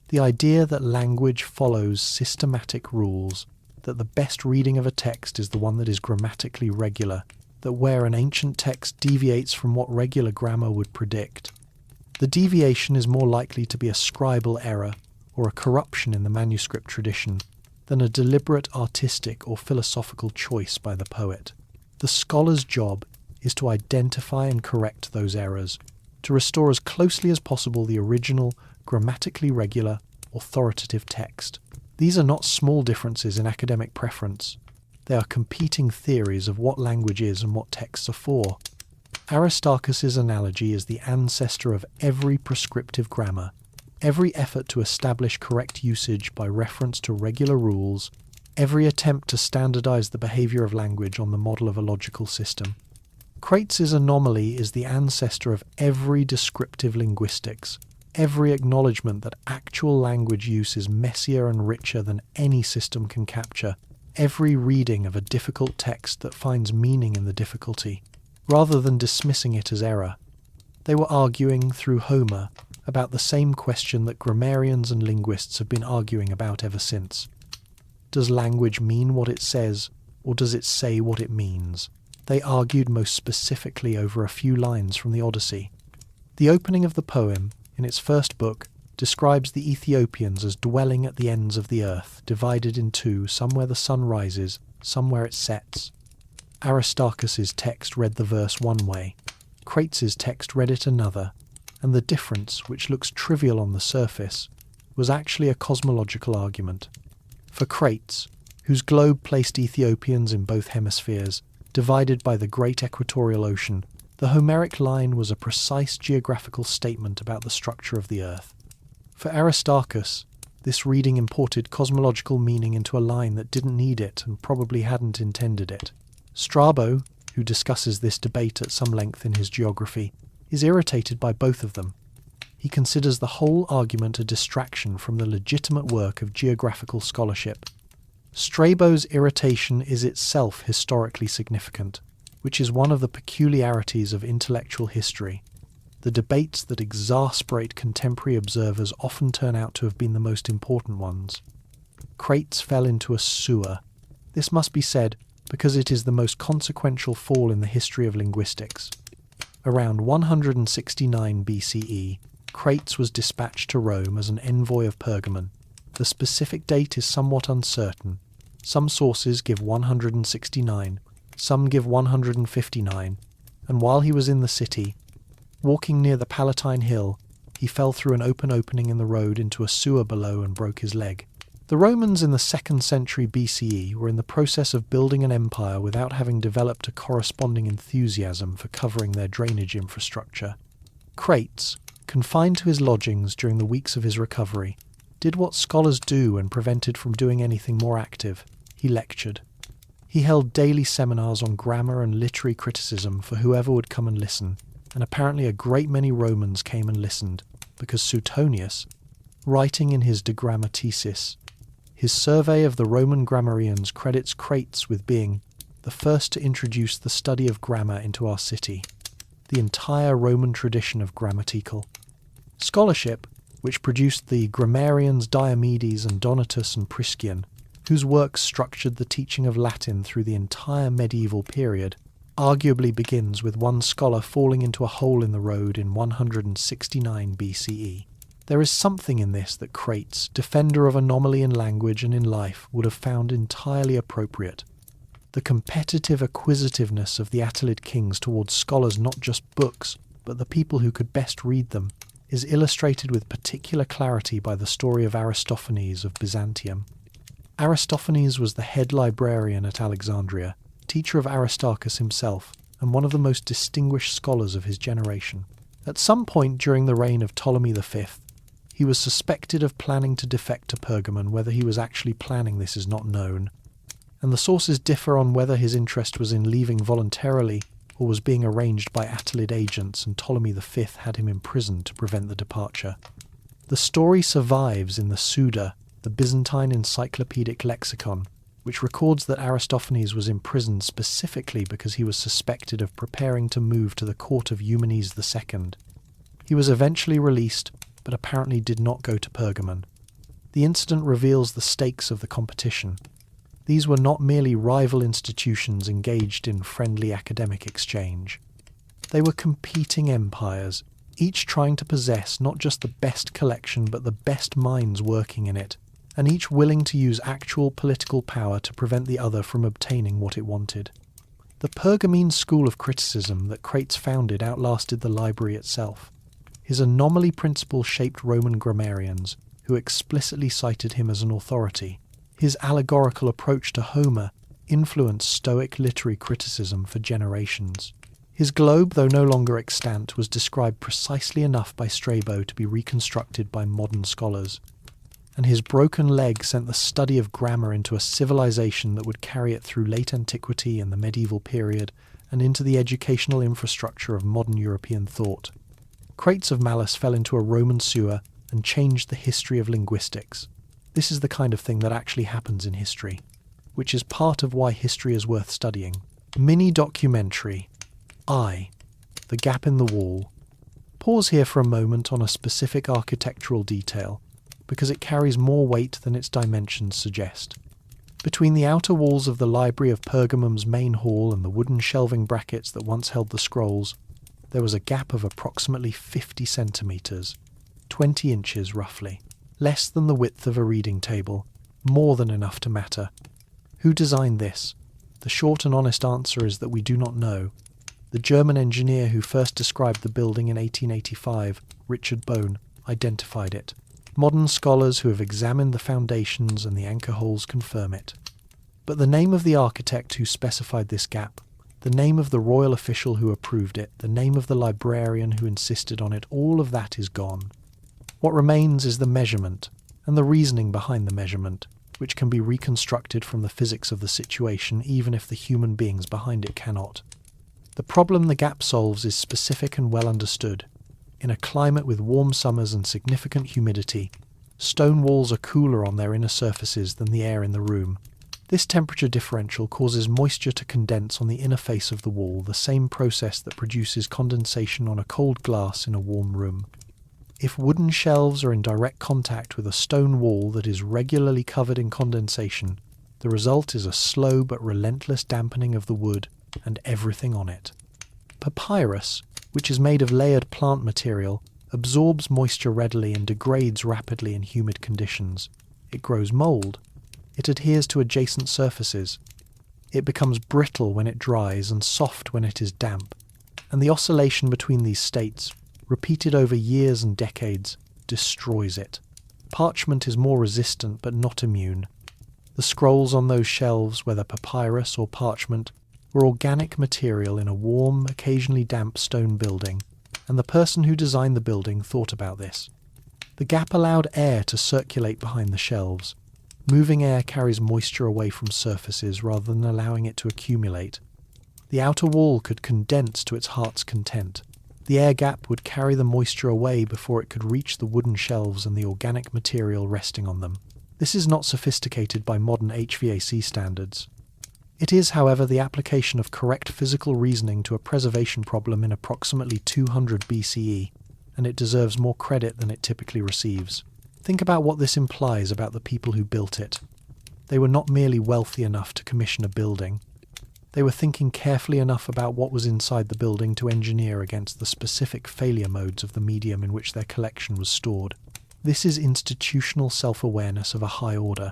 the idea that language follows systematic rules, that the best reading of a text is the one that is grammatically regular, that where an ancient text deviates from what regular grammar would predict, the deviation is more likely to be a scribal error or a corruption in the manuscript tradition than a deliberate artistic or philosophical choice by the poet. The scholar's job is to identify and correct those errors, to restore as closely as possible the original, grammatically regular, authoritative text. These are not small differences in academic preference. They are competing theories of what language is and what texts are for. Aristarchus's analogy is the ancestor of every prescriptive grammar, every effort to establish correct usage by reference to regular rules, every attempt to standardize the behavior of language on the model of a logical system. Crates' anomaly is the ancestor of every descriptive linguistics, every acknowledgement that actual language use is messier and richer than any system can capture, every reading of a difficult text that finds meaning in the difficulty, rather than dismissing it as error. They were arguing through Homer about the same question that grammarians and linguists have been arguing about ever since. Does language mean what it says, or does it say what it means? They argued most specifically over a few lines from the Odyssey. The opening of the poem, in its first book, describes the Ethiopians as dwelling at the ends of the earth, divided in two, some where the sun rises, some where it sets. Aristarchus's text read the verse one way, Crates' text read it another, and the difference, which looks trivial on the surface, was actually a cosmological argument. For Crates, whose globe placed Ethiopians in both hemispheres, divided by the great equatorial ocean, the Homeric line was a precise geographical statement about the structure of the earth. For Aristarchus, this reading imported cosmological meaning into a line that didn't need it and probably hadn't intended it. Strabo, who discusses this debate at some length in his geography, is irritated by both of them. He considers the whole argument a distraction from the legitimate work of geographical scholarship. Strabo's irritation is itself historically significant, which is one of the peculiarities of intellectual history. The debates that exasperate contemporary observers often turn out to have been the most important ones. Crates fell into a sewer. This must be said because it is the most consequential fall in the history of linguistics. Around 169 BCE, Crates was dispatched to Rome as an envoy of Pergamum. The specific date is somewhat uncertain. Some sources give 169, some give 159, and while he was in the city, walking near the Palatine Hill, he fell through an open opening in the road into a sewer below and broke his leg. The Romans in the 2nd century BCE were in the process of building an empire without having developed a corresponding enthusiasm for covering their drainage infrastructure. Crates, confined to his lodgings during the weeks of his recovery, did what scholars do when prevented from doing anything more active. He lectured. He held daily seminars on grammar and literary criticism for whoever would come and listen, and apparently a great many Romans came and listened, because Suetonius, writing in his De Grammaticis, his survey of the Roman grammarians credits Crates with being the first to introduce the study of grammar into our city, the entire Roman tradition of grammatical scholarship, which produced the grammarians Diomedes and Donatus and Priscian, whose works structured the teaching of Latin through the entire medieval period, arguably begins with one scholar falling into a hole in the road in 169 BCE. There is something in this that Crates, defender of anomaly in language and in life, would have found entirely appropriate. The competitive acquisitiveness of the Attalid kings towards scholars, not just books, but the people who could best read them, is illustrated with particular clarity by the story of Aristophanes of Byzantium. Aristophanes was the head librarian at Alexandria, teacher of Aristarchus himself, and one of the most distinguished scholars of his generation. At some point during the reign of Ptolemy V, he was suspected of planning to defect to Pergamum. Whether he was actually planning this is not known, and the sources differ on whether his interest was in leaving voluntarily or was being arranged by Attalid agents and Ptolemy V had him imprisoned to prevent the departure. The story survives in the Suda, the Byzantine encyclopedic lexicon, which records that Aristophanes was imprisoned specifically because he was suspected of preparing to move to the court of Eumenes II. He was eventually released, but apparently did not go to Pergamum. The incident reveals the stakes of the competition. These were not merely rival institutions engaged in friendly academic exchange. They were competing empires, each trying to possess not just the best collection but the best minds working in it, and each willing to use actual political power to prevent the other from obtaining what it wanted. The Pergamene school of criticism that Crates founded outlasted the library itself. His anomaly principle shaped Roman grammarians, who explicitly cited him as an authority. His allegorical approach to Homer influenced Stoic literary criticism for generations. His globe, though no longer extant, was described precisely enough by Strabo to be reconstructed by modern scholars. And his broken leg sent the study of grammar into a civilization that would carry it through late antiquity and the medieval period, and into the educational infrastructure of modern European thought. Crates of malice fell into a Roman sewer and changed the history of linguistics. This is the kind of thing that actually happens in history, which is part of why history is worth studying. Mini-documentary. The gap in the wall. Pause here for a moment on a specific architectural detail, because it carries more weight than its dimensions suggest. Between the outer walls of the Library of Pergamum's main hall and the wooden shelving brackets that once held the scrolls, there was a gap of approximately 50 centimetres, 20 inches roughly, less than the width of a reading table, more than enough to matter. Who designed this? The short and honest answer is that we do not know. The German engineer who first described the building in 1885, Richard Bone, identified it. Modern scholars who have examined the foundations and the anchor holes confirm it. But the name of the architect who specified this gap, the name of the royal official who approved it, the name of the librarian who insisted on it, all of that is gone. What remains is the measurement, and the reasoning behind the measurement, which can be reconstructed from the physics of the situation even if the human beings behind it cannot. The problem the gap solves is specific and well understood. In a climate with warm summers and significant humidity, stone walls are cooler on their inner surfaces than the air in the room. This temperature differential causes moisture to condense on the inner face of the wall, the same process that produces condensation on a cold glass in a warm room. If wooden shelves are in direct contact with a stone wall that is regularly covered in condensation, the result is a slow but relentless dampening of the wood and everything on it. Papyrus, which is made of layered plant material, absorbs moisture readily and degrades rapidly in humid conditions. It grows mold. It adheres to adjacent surfaces. It becomes brittle when it dries and soft when it is damp. And the oscillation between these states, repeated over years and decades, destroys it. Parchment is more resistant but not immune. The scrolls on those shelves, whether papyrus or parchment, were organic material in a warm, occasionally damp stone building, and the person who designed the building thought about this. The gap allowed air to circulate behind the shelves. Moving air carries moisture away from surfaces rather than allowing it to accumulate. The outer wall could condense to its heart's content. The air gap would carry the moisture away before it could reach the wooden shelves and the organic material resting on them. This is not sophisticated by modern HVAC standards. It is, however, the application of correct physical reasoning to a preservation problem in approximately 200 BCE, and it deserves more credit than it typically receives. Think about what this implies about the people who built it. They were not merely wealthy enough to commission a building. They were thinking carefully enough about what was inside the building to engineer against the specific failure modes of the medium in which their collection was stored. This is institutional self-awareness of a high order.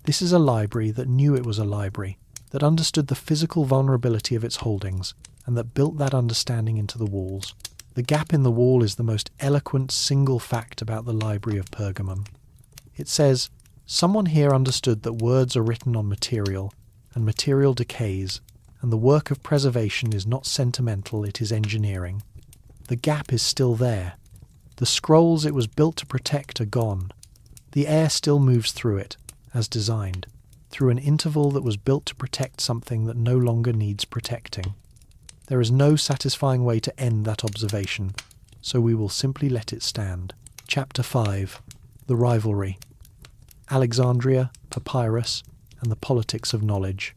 This is a library that knew it was a library, that understood the physical vulnerability of its holdings, and that built that understanding into the walls. The gap in the wall is the most eloquent single fact about the Library of Pergamum. It says, Someone here understood that words are written on material, and material decays, and the work of preservation is not sentimental, it is engineering. The gap is still there. The scrolls it was built to protect are gone. The air still moves through it, as designed, through an interval that was built to protect something that no longer needs protecting. There is no satisfying way to end that observation, so we will simply let it stand. Chapter 5. The Rivalry. Alexandria, Papyrus, and the Politics of Knowledge.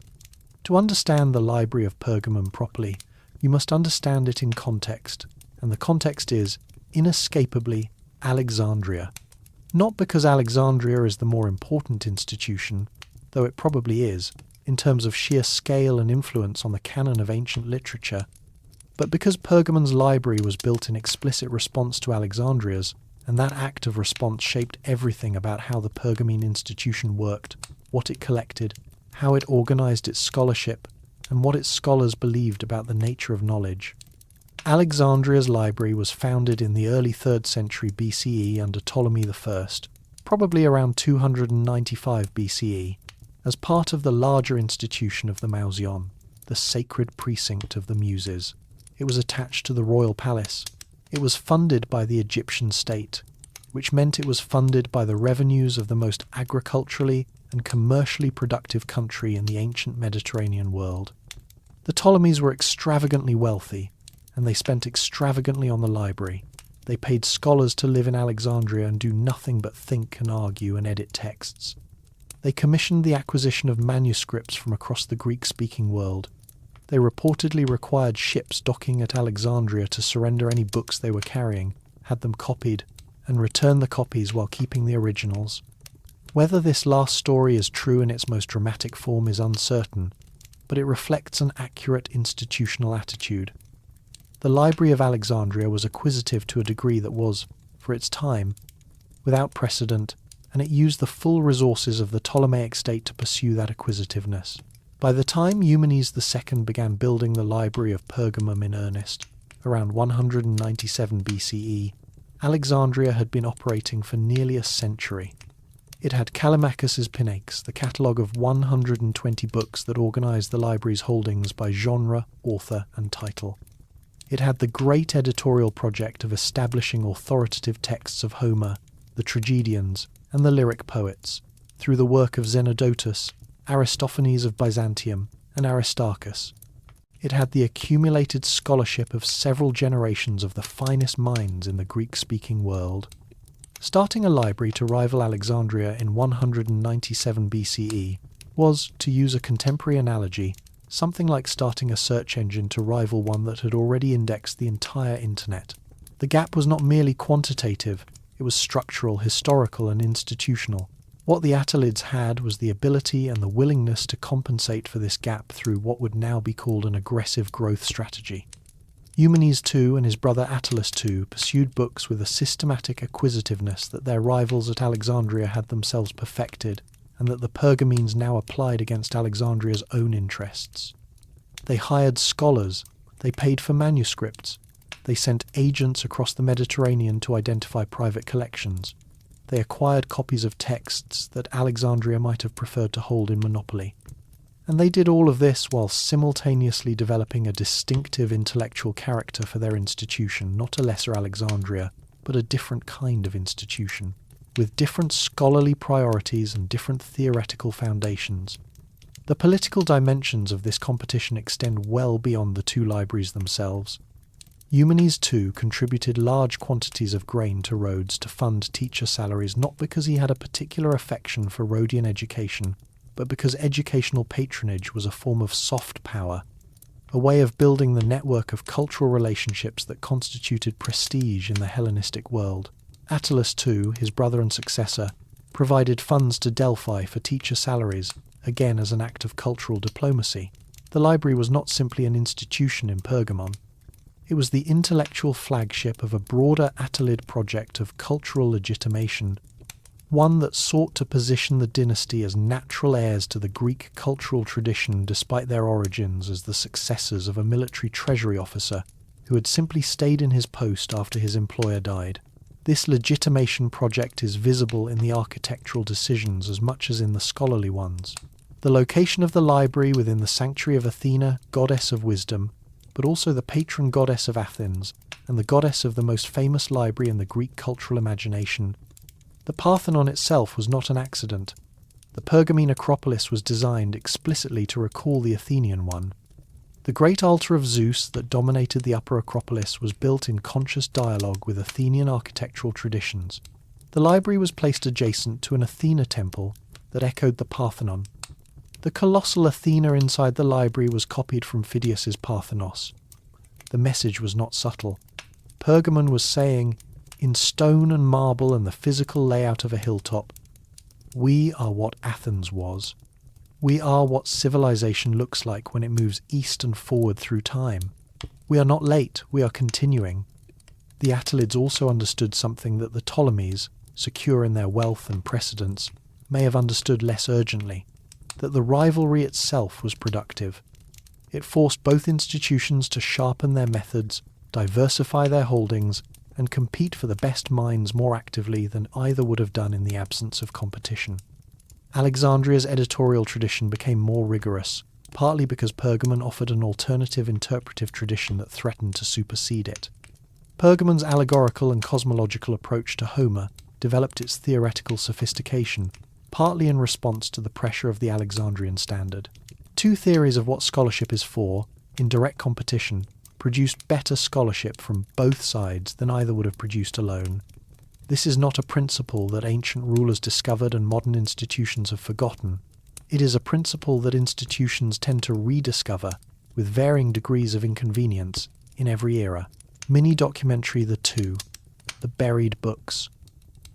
To understand the Library of Pergamum properly, you must understand it in context, and the context is, inescapably, Alexandria. Not because Alexandria is the more important institution, though it probably is, in terms of sheer scale and influence on the canon of ancient literature, but because Pergamon's library was built in explicit response to Alexandria's, and that act of response shaped everything about how the Pergamene institution worked, what it collected, how it organized its scholarship, and what its scholars believed about the nature of knowledge. Alexandria's library was founded in the early 3rd century BCE under Ptolemy I, probably around 295 BCE, as part of the larger institution of the Mausoleon, the sacred precinct of the Muses. It was attached to the royal palace. It was funded by the Egyptian state, which meant it was funded by the revenues of the most agriculturally and commercially productive country in the ancient Mediterranean world. The Ptolemies were extravagantly wealthy, and they spent extravagantly on the library. They paid scholars to live in Alexandria and do nothing but think and argue and edit texts. They commissioned the acquisition of manuscripts from across the Greek-speaking world. They reportedly required ships docking at Alexandria to surrender any books they were carrying, had them copied, and return the copies while keeping the originals. Whether this last story is true in its most dramatic form is uncertain, but it reflects an accurate institutional attitude. The Library of Alexandria was acquisitive to a degree that was, for its time, without precedent, and it used the full resources of the Ptolemaic state to pursue that acquisitiveness. By the time Eumenes II began building the Library of Pergamum in earnest, around 197 BCE, Alexandria had been operating for nearly a century. It had Callimachus's Pinax, the catalogue of 120 books that organised the library's holdings by genre, author, and title. It had the great editorial project of establishing authoritative texts of Homer, the tragedians, and the lyric poets, through the work of Zenodotus, Aristophanes of Byzantium, and Aristarchus. It had the accumulated scholarship of several generations of the finest minds in the Greek-speaking world. Starting a library to rival Alexandria in 197 BCE was, to use a contemporary analogy, something like starting a search engine to rival one that had already indexed the entire internet. The gap was not merely quantitative, it was structural, historical, and institutional. What the Attalids had was the ability and the willingness to compensate for this gap through what would now be called an aggressive growth strategy. Eumenes II and his brother Attalus II pursued books with a systematic acquisitiveness that their rivals at Alexandria had themselves perfected, and that the Pergamenes now applied against Alexandria's own interests. They hired scholars, they paid for manuscripts, they sent agents across the Mediterranean to identify private collections. They acquired copies of texts that Alexandria might have preferred to hold in monopoly. And they did all of this while simultaneously developing a distinctive intellectual character for their institution, not a lesser Alexandria, but a different kind of institution, with different scholarly priorities and different theoretical foundations. The political dimensions of this competition extend well beyond the two libraries themselves. Eumenes II contributed large quantities of grain to Rhodes to fund teacher salaries not because he had a particular affection for Rhodian education, but because educational patronage was a form of soft power, a way of building the network of cultural relationships that constituted prestige in the Hellenistic world. Attalus II, his brother and successor, provided funds to Delphi for teacher salaries, again as an act of cultural diplomacy. The library was not simply an institution in Pergamon. It was the intellectual flagship of a broader Attalid project of cultural legitimation, one that sought to position the dynasty as natural heirs to the Greek cultural tradition despite their origins as the successors of a military treasury officer who had simply stayed in his post after his employer died. This legitimation project is visible in the architectural decisions as much as in the scholarly ones. The location of the library within the sanctuary of Athena, goddess of wisdom, but also the patron goddess of Athens, and the goddess of the most famous library in the Greek cultural imagination. The Parthenon itself was not an accident. The Pergamene acropolis was designed explicitly to recall the Athenian one. The great altar of Zeus that dominated the upper acropolis was built in conscious dialogue with Athenian architectural traditions. The library was placed adjacent to an Athena temple that echoed the Parthenon. The colossal Athena inside the library was copied from Phidias's Parthenos. The message was not subtle. Pergamon was saying, in stone and marble and the physical layout of a hilltop, we are what Athens was. We are what civilization looks like when it moves east and forward through time. We are not late, we are continuing. The Attalids also understood something that the Ptolemies, secure in their wealth and precedence, may have understood less urgently, that the rivalry itself was productive. It forced both institutions to sharpen their methods, diversify their holdings, and compete for the best minds more actively than either would have done in the absence of competition. Alexandria's editorial tradition became more rigorous, partly because Pergamon offered an alternative interpretive tradition that threatened to supersede it. Pergamon's allegorical and cosmological approach to Homer developed its theoretical sophistication, partly in response to the pressure of the Alexandrian standard. Two theories of what scholarship is for, in direct competition, produced better scholarship from both sides than either would have produced alone. This is not a principle that ancient rulers discovered and modern institutions have forgotten. It is a principle that institutions tend to rediscover, with varying degrees of inconvenience, in every era. Mini-documentary The Two, The Buried Books.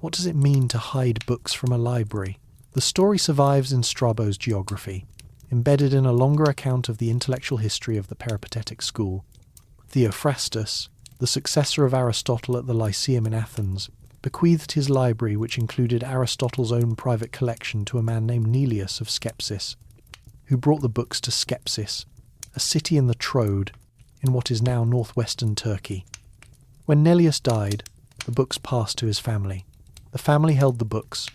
What does it mean to hide books from a library? The story survives in Strabo's geography, embedded in a longer account of the intellectual history of the Peripatetic school. Theophrastus, the successor of Aristotle at the Lyceum in Athens, bequeathed his library, which included Aristotle's own private collection, to a man named Neleus of Skepsis, who brought the books to Skepsis, a city in the Troad, in what is now northwestern Turkey. When Neleus died, the books passed to his family. The family held the books,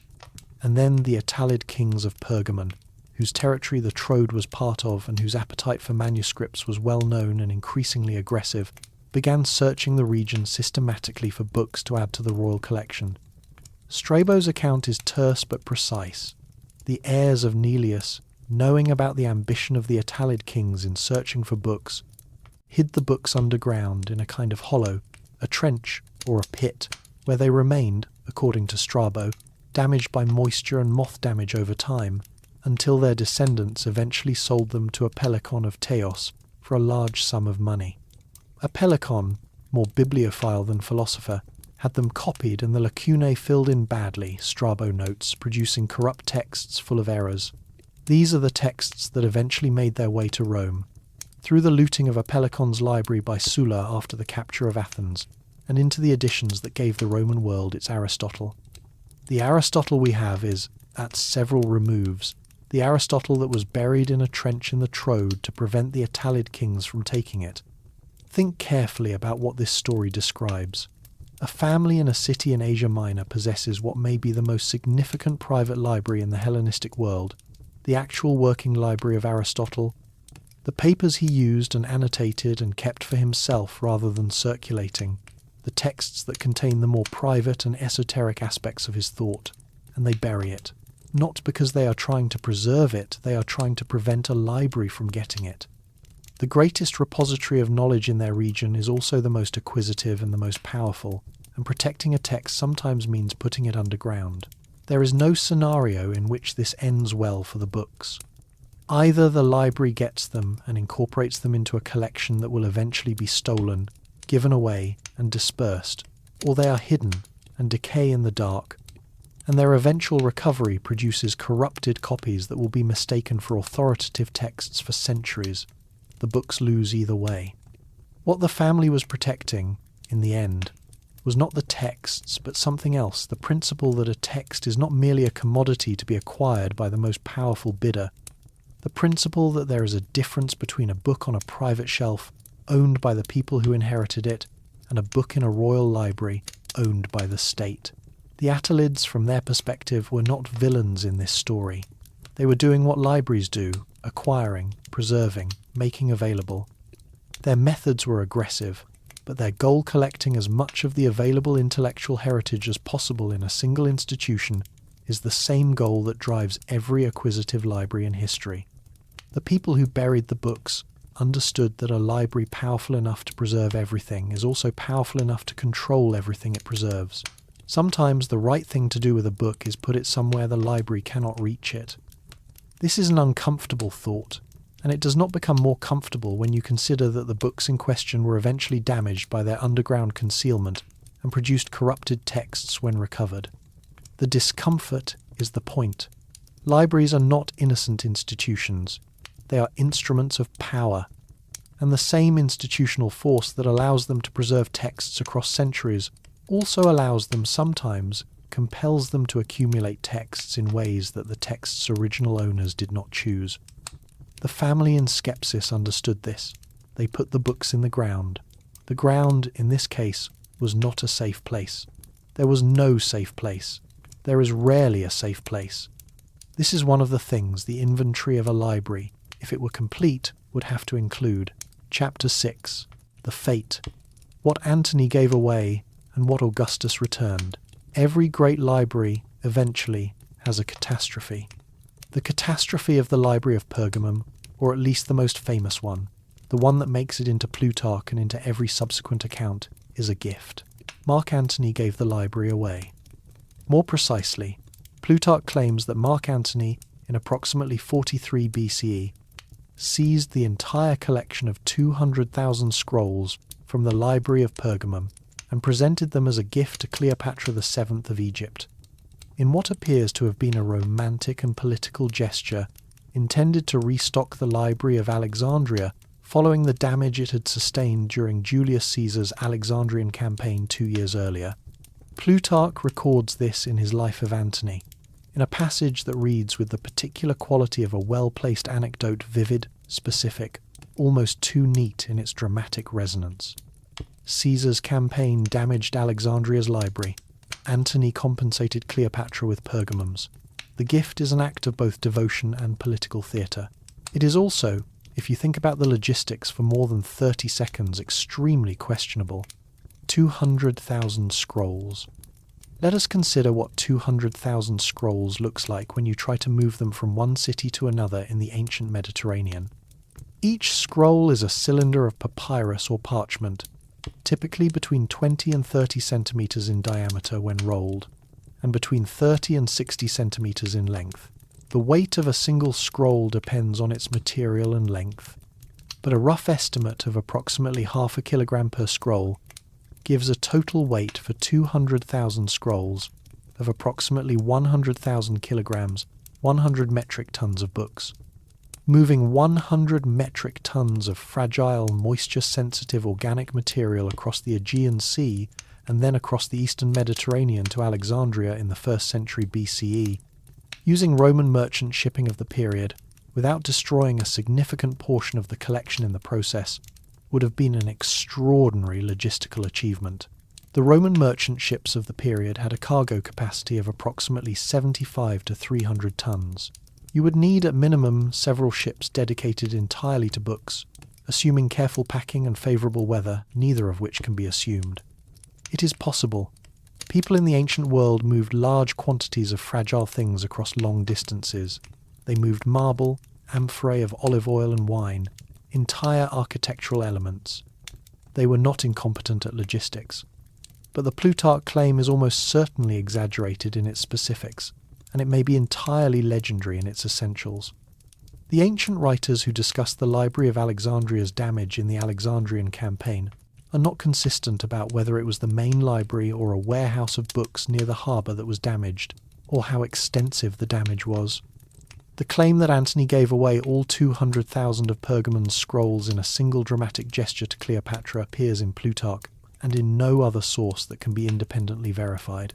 and then the Attalid kings of Pergamon, whose territory the Troad was part of and whose appetite for manuscripts was well known and increasingly aggressive, began searching the region systematically for books to add to the royal collection. Strabo's account is terse but precise. The heirs of Neleus, knowing about the ambition of the Attalid kings in searching for books, hid the books underground in a kind of hollow, a trench or a pit, where they remained, according to Strabo, damaged by moisture and moth damage over time, until their descendants eventually sold them to a Pelecon of Teos for a large sum of money. A Pelecon, more bibliophile than philosopher, had them copied and the lacunae filled in badly, Strabo notes, producing corrupt texts full of errors. These are the texts that eventually made their way to Rome, through the looting of a Pelecon's library by Sulla after the capture of Athens, and into the editions that gave the Roman world its Aristotle. The Aristotle we have is, at several removes, the Aristotle that was buried in a trench in the Troad to prevent the Attalid kings from taking it. Think carefully about what this story describes. A family in a city in Asia Minor possesses what may be the most significant private library in the Hellenistic world, the actual working library of Aristotle, the papers he used and annotated and kept for himself rather than circulating, the texts that contain the more private and esoteric aspects of his thought, and they bury it. Not because they are trying to preserve it, they are trying to prevent a library from getting it. The greatest repository of knowledge in their region is also the most acquisitive and the most powerful, and protecting a text sometimes means putting it underground. There is no scenario in which this ends well for the books. Either the library gets them and incorporates them into a collection that will eventually be stolen, given away, and dispersed, or they are hidden and decay in the dark, and their eventual recovery produces corrupted copies that will be mistaken for authoritative texts for centuries. The books lose either way. What the family was protecting, in the end, was not the texts, but something else, the principle that a text is not merely a commodity to be acquired by the most powerful bidder, the principle that there is a difference between a book on a private shelf, owned by the people who inherited it, and a book in a royal library, owned by the state. The Attalids, from their perspective, were not villains in this story. They were doing what libraries do, acquiring, preserving, making available. Their methods were aggressive, but their goal, collecting as much of the available intellectual heritage as possible in a single institution, is the same goal that drives every acquisitive library in history. The people who buried the books understood that a library powerful enough to preserve everything is also powerful enough to control everything it preserves. Sometimes the right thing to do with a book is put it somewhere the library cannot reach it. This is an uncomfortable thought, and it does not become more comfortable when you consider that the books in question were eventually damaged by their underground concealment and produced corrupted texts when recovered. The discomfort is the point. Libraries are not innocent institutions. They are instruments of power, and the same institutional force that allows them to preserve texts across centuries also allows them, sometimes compels them to accumulate texts in ways that the text's original owners did not choose. The family in Skepsis understood this. They put the books in the ground. The ground, in this case, was not a safe place. There was no safe place. There is rarely a safe place. This is one of the things the inventory of a library, if it were complete, would have to include. Chapter 6. The Fate. What Antony gave away and what Augustus returned. Every great library, eventually, has a catastrophe. The catastrophe of the Library of Pergamum, or at least the most famous one, the one that makes it into Plutarch and into every subsequent account, is a gift. Mark Antony gave the library away. More precisely, Plutarch claims that Mark Antony, in approximately 43 BCE, seized the entire collection of 200,000 scrolls from the Library of Pergamum and presented them as a gift to Cleopatra VII of Egypt. In what appears to have been a romantic and political gesture intended to restock the Library of Alexandria following the damage it had sustained during Julius Caesar's Alexandrian campaign 2 years earlier. Plutarch records this in his Life of Antony, in a passage that reads with the particular quality of a well-placed anecdote, vivid, specific, almost too neat in its dramatic resonance. Caesar's campaign damaged Alexandria's library. Antony compensated Cleopatra with Pergamums. The gift is an act of both devotion and political theatre. It is also, if you think about the logistics for more than 30 seconds, extremely questionable. 200,000 scrolls. Let us consider what 200,000 scrolls looks like when you try to move them from one city to another in the ancient Mediterranean. Each scroll is a cylinder of papyrus or parchment, typically between 20 and 30 centimetres in diameter when rolled, and between 30 and 60 centimetres in length. The weight of a single scroll depends on its material and length, but a rough estimate of approximately half a kilogram per scroll gives a total weight for 200,000 scrolls of approximately 100,000 kilograms, 100 metric tons of books. Moving 100 metric tons of fragile, moisture-sensitive organic material across the Aegean Sea and then across the eastern Mediterranean to Alexandria in the 1st century BCE, using Roman merchant shipping of the period, without destroying a significant portion of the collection in the process, would have been an extraordinary logistical achievement. The Roman merchant ships of the period had a cargo capacity of approximately 75 to 300 tons. You would need at minimum several ships dedicated entirely to books, assuming careful packing and favourable weather, neither of which can be assumed. It is possible. People in the ancient world moved large quantities of fragile things across long distances. They moved marble, amphorae of olive oil and wine, entire architectural elements. They were not incompetent at logistics. But the Plutarch claim is almost certainly exaggerated in its specifics, and it may be entirely legendary in its essentials. The ancient writers who discuss the Library of Alexandria's damage in the Alexandrian campaign are not consistent about whether it was the main library or a warehouse of books near the harbour that was damaged, or how extensive the damage was. The claim that Antony gave away all 200,000 of Pergamon's scrolls in a single dramatic gesture to Cleopatra appears in Plutarch, and in no other source that can be independently verified.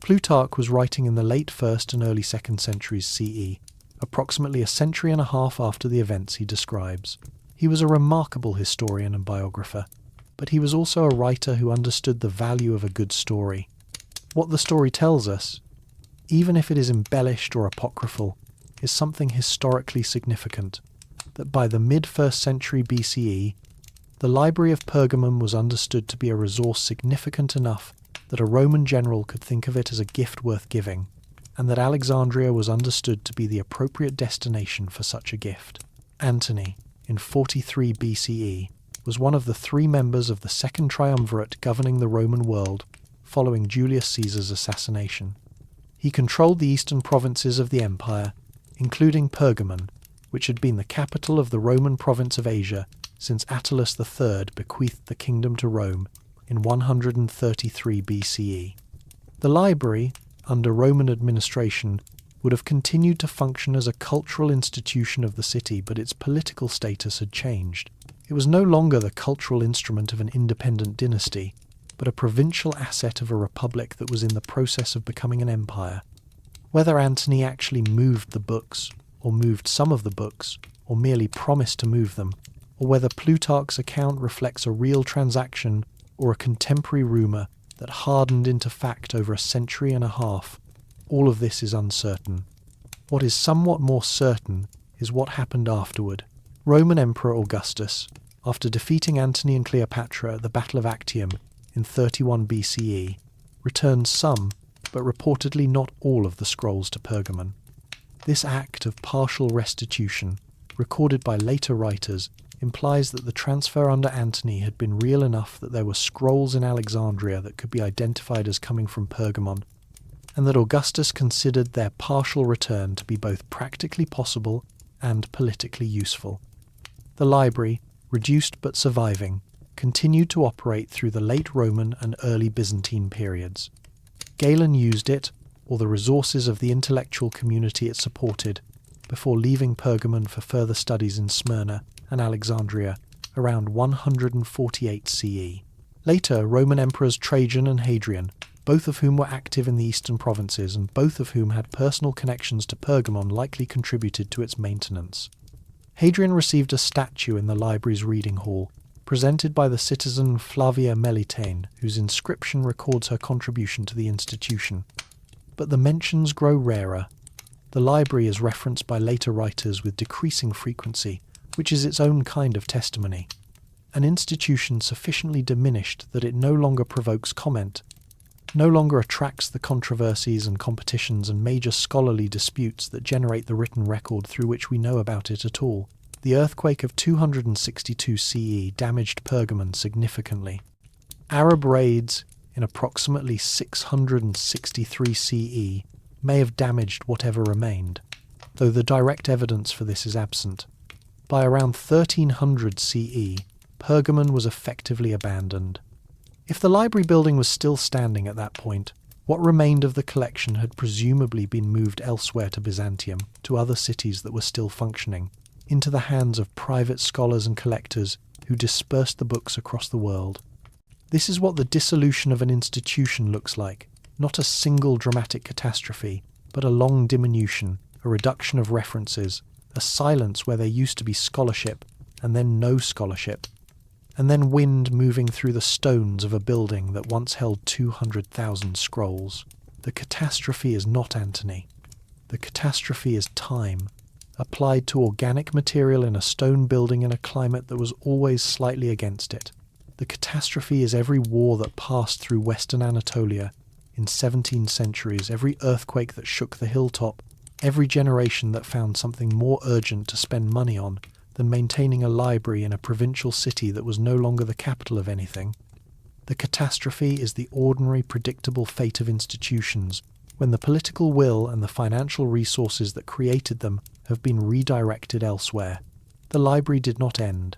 Plutarch was writing in the late 1st and early 2nd centuries CE, approximately a century and a half after the events he describes. He was a remarkable historian and biographer. but he was also a writer who understood the value of a good story. What the story tells us, even if it is embellished or apocryphal, is something historically significant, that by the mid-1st century BCE, the Library of Pergamum was understood to be a resource significant enough that a Roman general could think of it as a gift worth giving, and that Alexandria was understood to be the appropriate destination for such a gift. Antony, in 43 BCE, was one of the 3 members of the second triumvirate governing the Roman world following Julius Caesar's assassination. He controlled the eastern provinces of the empire, including Pergamon, which had been the capital of the Roman province of Asia since Attalus III bequeathed the kingdom to Rome in 133 BCE. The library, under Roman administration, would have continued to function as a cultural institution of the city, but its political status had changed. It was no longer the cultural instrument of an independent dynasty, but a provincial asset of a republic that was in the process of becoming an empire. Whether Antony actually moved the books, or moved some of the books, or merely promised to move them, or whether Plutarch's account reflects a real transaction or a contemporary rumour that hardened into fact over a century and a half, all of this is uncertain. What is somewhat more certain is what happened afterward. Roman Emperor Augustus, after defeating Antony and Cleopatra at the Battle of Actium in 31 BCE, returned some, but reportedly not all of the scrolls to Pergamon. This act of partial restitution, recorded by later writers, implies that the transfer under Antony had been real enough that there were scrolls in Alexandria that could be identified as coming from Pergamon, and that Augustus considered their partial return to be both practically possible and politically useful. The library, reduced but surviving, continued to operate through the late Roman and early Byzantine periods. Galen used it, or the resources of the intellectual community it supported, before leaving Pergamon for further studies in Smyrna and Alexandria around 148 CE. Later, Roman emperors Trajan and Hadrian, both of whom were active in the eastern provinces and both of whom had personal connections to Pergamon, likely contributed to its maintenance. Hadrian received a statue in the library's reading hall, presented by the citizen Flavia Melitene, whose inscription records her contribution to the institution. But the mentions grow rarer. The library is referenced by later writers with decreasing frequency, which is its own kind of testimony. An institution sufficiently diminished that it no longer provokes comment, no longer attracts the controversies and competitions and major scholarly disputes that generate the written record through which we know about it at all. The earthquake of 262 CE damaged Pergamon significantly. Arab raids in approximately 663 CE may have damaged whatever remained, though the direct evidence for this is absent. By around 1300 CE, Pergamon was effectively abandoned. If the library building was still standing at that point, what remained of the collection had presumably been moved elsewhere to Byzantium, to other cities that were still functioning, into the hands of private scholars and collectors who dispersed the books across the world. This is what the dissolution of an institution looks like, not a single dramatic catastrophe, but a long diminution, a reduction of references, a silence where there used to be scholarship, and then no scholarship, and then wind moving through the stones of a building that once held 200,000 scrolls. The catastrophe is not Antony. The catastrophe is time, applied to organic material in a stone building in a climate that was always slightly against it. The catastrophe is every war that passed through western Anatolia in 17 centuries, every earthquake that shook the hilltop, every generation that found something more urgent to spend money on than maintaining a library in a provincial city that was no longer the capital of anything. The catastrophe is the ordinary, predictable fate of institutions, when the political will and the financial resources that created them have been redirected elsewhere. The library did not end.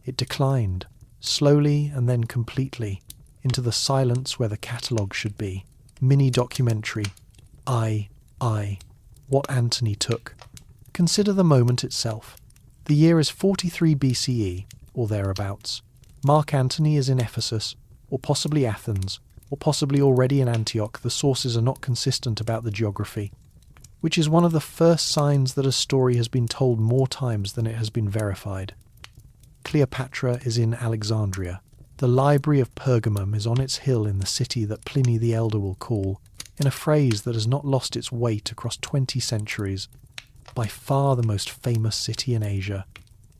It declined, slowly and then completely, into the silence where the catalogue should be. Mini-documentary. I. What Antony took. Consider the moment itself. The year is 43 BCE, or thereabouts. Mark Antony is in Ephesus, or possibly Athens, or possibly already in Antioch. The sources are not consistent about the geography, which is one of the first signs that a story has been told more times than it has been verified. Cleopatra is in Alexandria. The Library of Pergamum is on its hill in the city that Pliny the Elder will call, in a phrase that has not lost its weight across 20 centuries, by far the most famous city in Asia,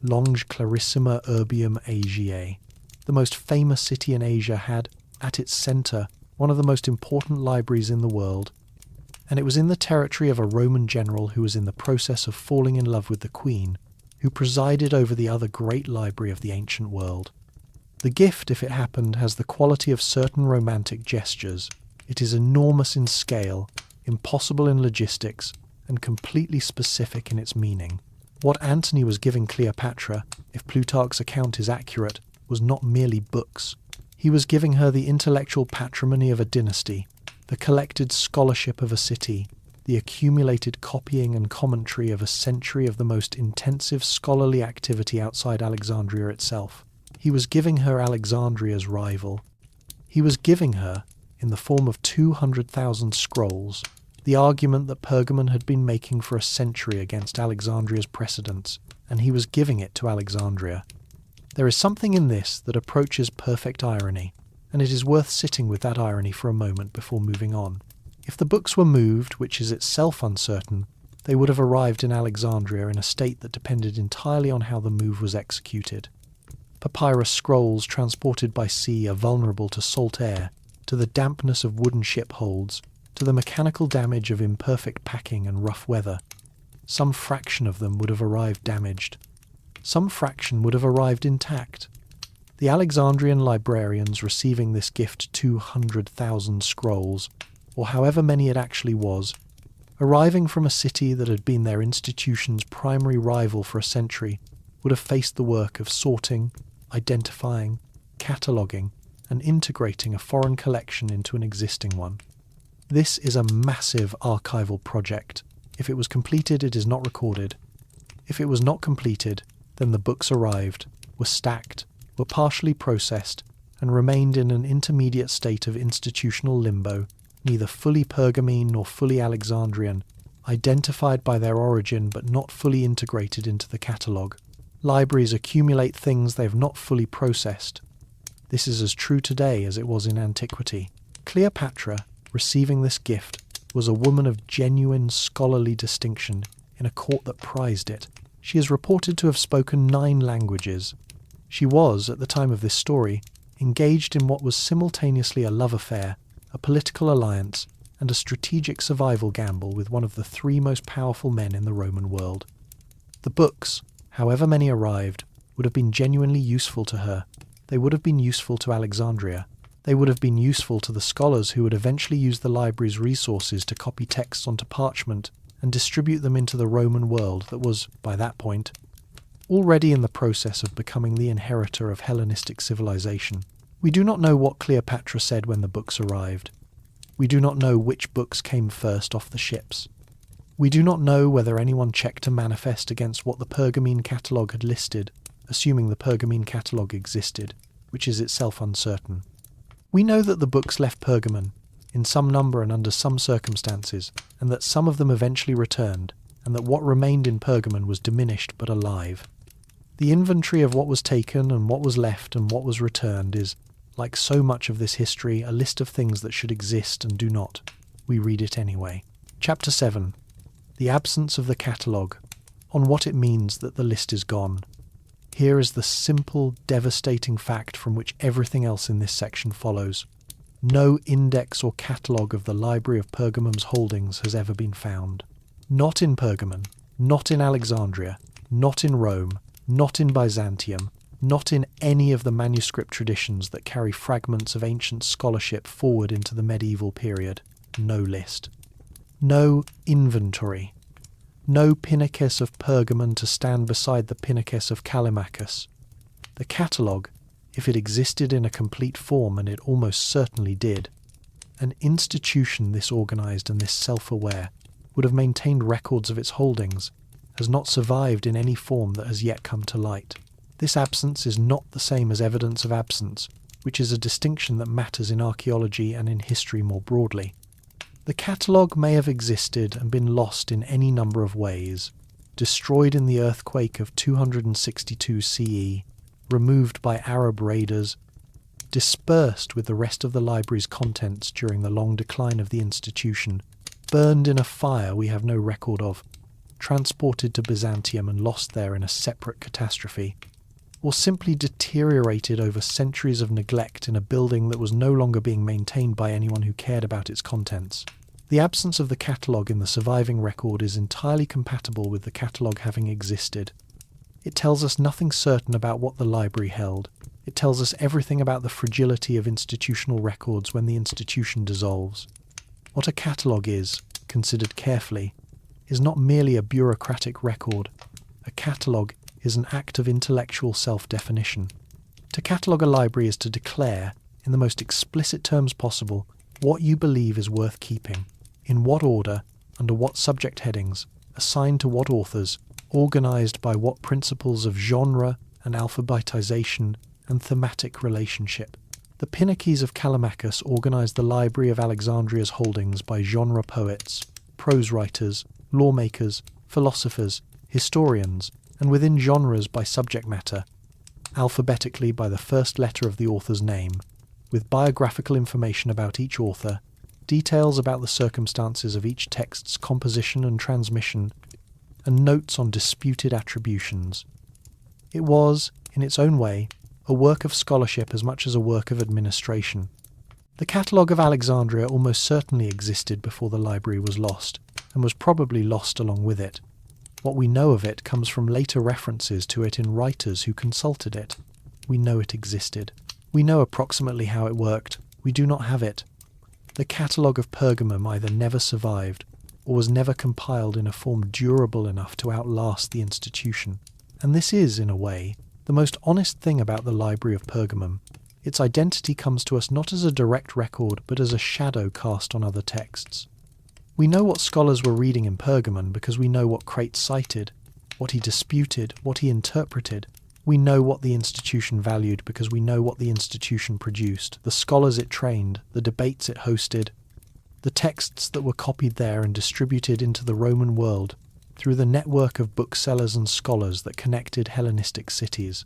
Longe Clarissima Urbium Asiae. The most famous city in Asia had, at its centre, one of the most important libraries in the world, and it was in the territory of a Roman general who was in the process of falling in love with the queen, who presided over the other great library of the ancient world. The gift, if it happened, has the quality of certain romantic gestures. It is enormous in scale, impossible in logistics, and completely specific in its meaning. What Antony was giving Cleopatra, if Plutarch's account is accurate, was not merely books. He was giving her the intellectual patrimony of a dynasty, the collected scholarship of a city, the accumulated copying and commentary of a century of the most intensive scholarly activity outside Alexandria itself. He was giving her Alexandria's rival. He was giving her, in the form of 200,000 scrolls, the argument that Pergamon had been making for a century against Alexandria's precedents, and he was giving it to Alexandria. There is something in this that approaches perfect irony, and it is worth sitting with that irony for a moment before moving on. If the books were moved, which is itself uncertain, they would have arrived in Alexandria in a state that depended entirely on how the move was executed. Papyrus scrolls transported by sea are vulnerable to salt air, to the dampness of wooden ship holds, to the mechanical damage of imperfect packing and rough weather. Some fraction of them would have arrived damaged. Some fraction would have arrived intact. The Alexandrian librarians receiving this gift 200,000 scrolls, or however many it actually was, arriving from a city that had been their institution's primary rival for a century, would have faced the work of sorting, identifying, cataloguing, and integrating a foreign collection into an existing one. This is a massive archival project. If it was completed, it is not recorded. If it was not completed, then the books arrived, were stacked, were partially processed, and remained in an intermediate state of institutional limbo, neither fully Pergamene nor fully Alexandrian, identified by their origin but not fully integrated into the catalogue. Libraries accumulate things they have not fully processed. This is as true today as it was in antiquity. Cleopatra, receiving this gift, was a woman of genuine scholarly distinction in a court that prized it. She is reported to have spoken 9 languages. She was, at the time of this story, engaged in what was simultaneously a love affair, a political alliance, and a strategic survival gamble with one of the 3 most powerful men in the Roman world. The books, however many arrived, would have been genuinely useful to her. They would have been useful to Alexandria. They would have been useful to the scholars who would eventually use the library's resources to copy texts onto parchment and distribute them into the Roman world that was, by that point, already in the process of becoming the inheritor of Hellenistic civilization. We do not know what Cleopatra said when the books arrived. We do not know which books came first off the ships. We do not know whether anyone checked a manifest against what the Pergamene catalogue had listed, assuming the Pergamene catalogue existed, which is itself uncertain. We know that the books left Pergamon, in some number and under some circumstances, and that some of them eventually returned, and that what remained in Pergamon was diminished but alive. The inventory of what was taken and what was left and what was returned is, like so much of this history, a list of things that should exist and do not. We read it anyway. Chapter 7. The absence of the catalogue, on what it means that the list is gone. Here is the simple, devastating fact from which everything else in this section follows. No index or catalogue of the Library of Pergamum's holdings has ever been found. Not in Pergamon, not in Alexandria, not in Rome, not in Byzantium, not in any of the manuscript traditions that carry fragments of ancient scholarship forward into the medieval period. No list. No inventory. No Pinakes of Pergamon to stand beside the Pinakes of Callimachus. The catalogue, if it existed in a complete form, and it almost certainly did, an institution this organised and this self-aware would have maintained records of its holdings, has not survived in any form that has yet come to light. This absence is not the same as evidence of absence, which is a distinction that matters in archaeology and in history more broadly. The catalogue may have existed and been lost in any number of ways, destroyed in the earthquake of 262 CE, removed by Arab raiders, dispersed with the rest of the library's contents during the long decline of the institution, burned in a fire we have no record of, transported to Byzantium and lost there in a separate catastrophe, or simply deteriorated over centuries of neglect in a building that was no longer being maintained by anyone who cared about its contents. The absence of the catalogue in the surviving record is entirely compatible with the catalogue having existed. It tells us nothing certain about what the library held. It tells us everything about the fragility of institutional records when the institution dissolves. What a catalogue is, considered carefully, is not merely a bureaucratic record. A catalogue is an act of intellectual self-definition. To catalogue a library is to declare, in the most explicit terms possible, what you believe is worth keeping, in what order, under what subject headings, assigned to what authors, organised by what principles of genre and alphabetization and thematic relationship. The Pinakes of Callimachus organised the Library of Alexandria's holdings by genre poets, prose writers, lawmakers, philosophers, historians, and within genres by subject matter, alphabetically by the first letter of the author's name, with biographical information about each author, details about the circumstances of each text's composition and transmission, and notes on disputed attributions. It was, in its own way, a work of scholarship as much as a work of administration. The catalogue of Alexandria almost certainly existed before the library was lost, and was probably lost along with it. What we know of it comes from later references to it in writers who consulted it. We know it existed. We know approximately how it worked. We do not have it. The catalogue of Pergamum either never survived, or was never compiled in a form durable enough to outlast the institution. And this is, in a way, the most honest thing about the Library of Pergamum. Its identity comes to us not as a direct record, but as a shadow cast on other texts. We know what scholars were reading in Pergamon because we know what Crates cited, what he disputed, what he interpreted. We know what the institution valued because we know what the institution produced, the scholars it trained, the debates it hosted, the texts that were copied there and distributed into the Roman world through the network of booksellers and scholars that connected Hellenistic cities.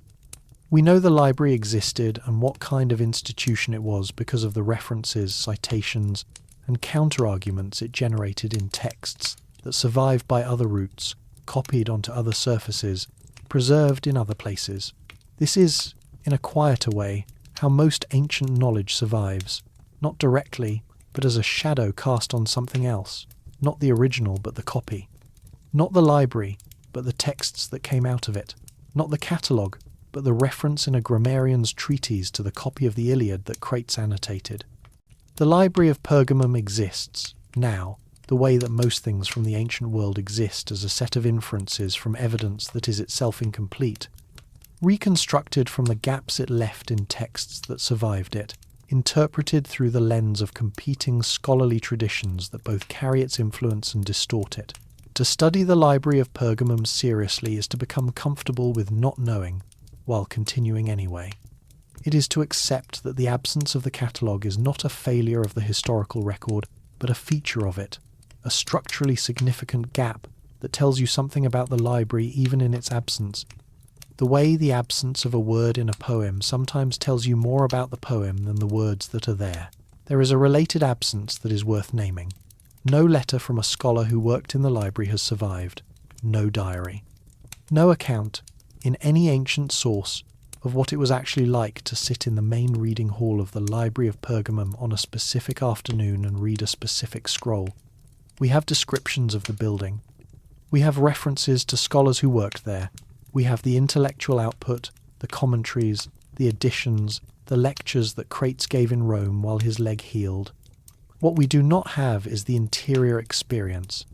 We know the library existed and what kind of institution it was because of the references, citations, and counter-arguments it generated in texts that survived by other routes, copied onto other surfaces, preserved in other places. This is, in a quieter way, how most ancient knowledge survives, not directly, but as a shadow cast on something else, not the original but the copy. Not the library, but the texts that came out of it. Not the catalogue, but the reference in a grammarian's treatise to the copy of the Iliad that Crates annotated. The Library of Pergamum exists, now, the way that most things from the ancient world exist as a set of inferences from evidence that is itself incomplete, reconstructed from the gaps it left in texts that survived it, interpreted through the lens of competing scholarly traditions that both carry its influence and distort it. To study the Library of Pergamum seriously is to become comfortable with not knowing, while continuing anyway. It is to accept that the absence of the catalogue is not a failure of the historical record, but a feature of it, a structurally significant gap that tells you something about the library even in its absence. The way the absence of a word in a poem sometimes tells you more about the poem than the words that are there. There is a related absence that is worth naming. No letter from a scholar who worked in the library has survived. No diary. No account, in any ancient source, of what it was actually like to sit in the main reading hall of the Library of Pergamum on a specific afternoon and read a specific scroll. We have descriptions of the building. We have references to scholars who worked there. We have the intellectual output, the commentaries, the editions, the lectures that Crates gave in Rome while his leg healed. What we do not have is the interior experience,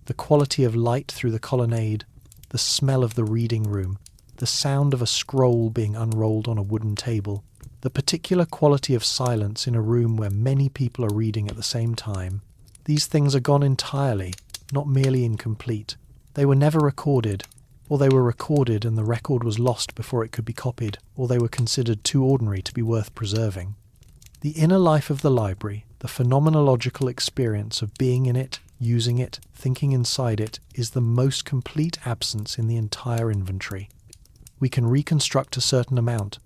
the quality of light through the colonnade, the smell of the reading room, the sound of a scroll being unrolled on a wooden table, the particular quality of silence in a room where many people are reading at the same time. These things are gone entirely, not merely incomplete. They were never recorded, or they were recorded and the record was lost before it could be copied, or they were considered too ordinary to be worth preserving. The inner life of the library, the phenomenological experience of being in it, using it, thinking inside it, is the most complete absence in the entire inventory. We can reconstruct a certain amount.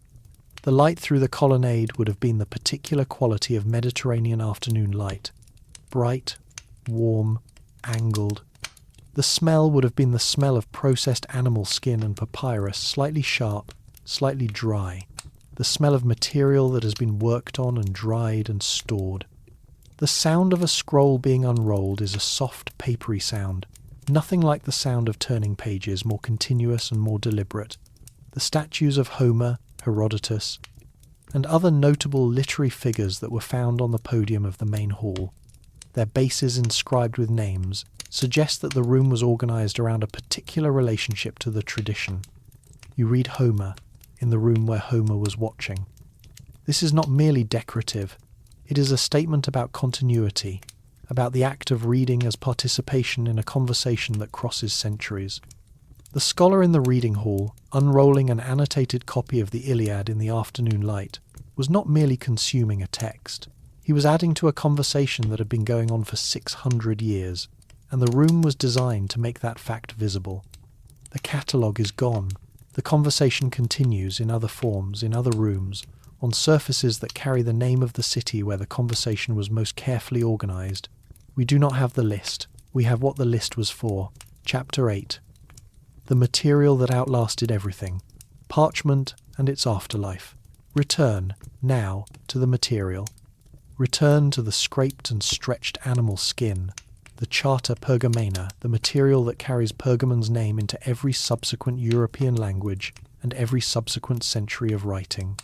The The light through the colonnade would have been the particular quality of Mediterranean afternoon light. Bright, warm, angled. The smell would have been the smell of processed animal skin and papyrus, slightly sharp, slightly dry. The smell of material that has been worked on and dried and stored. The sound of a scroll being unrolled is a soft, papery sound, nothing like the sound of turning pages, more continuous and more deliberate. The statues of Homer, Herodotus, and other notable literary figures that were found on the podium of the main hall, their bases inscribed with names, suggest that the room was organised around a particular relationship to the tradition. You read Homer in the room where Homer was watching. This is not merely decorative. It is a statement about continuity, about the act of reading as participation in a conversation that crosses centuries. The scholar in the reading hall, unrolling an annotated copy of the Iliad in the afternoon light, was not merely consuming a text. He was adding to a conversation that had been going on for 600 years, and the room was designed to make that fact visible. The catalogue is gone. The conversation continues in other forms, in other rooms, on surfaces that carry the name of the city where the conversation was most carefully organised. We do not have the list. We have what the list was for. Chapter 8. The material that outlasted everything. Parchment and its afterlife. Return, now, to the material. Return to the scraped and stretched animal skin, the Charta Pergamena, the material that carries Pergamon's name into every subsequent European language and every subsequent century of writing.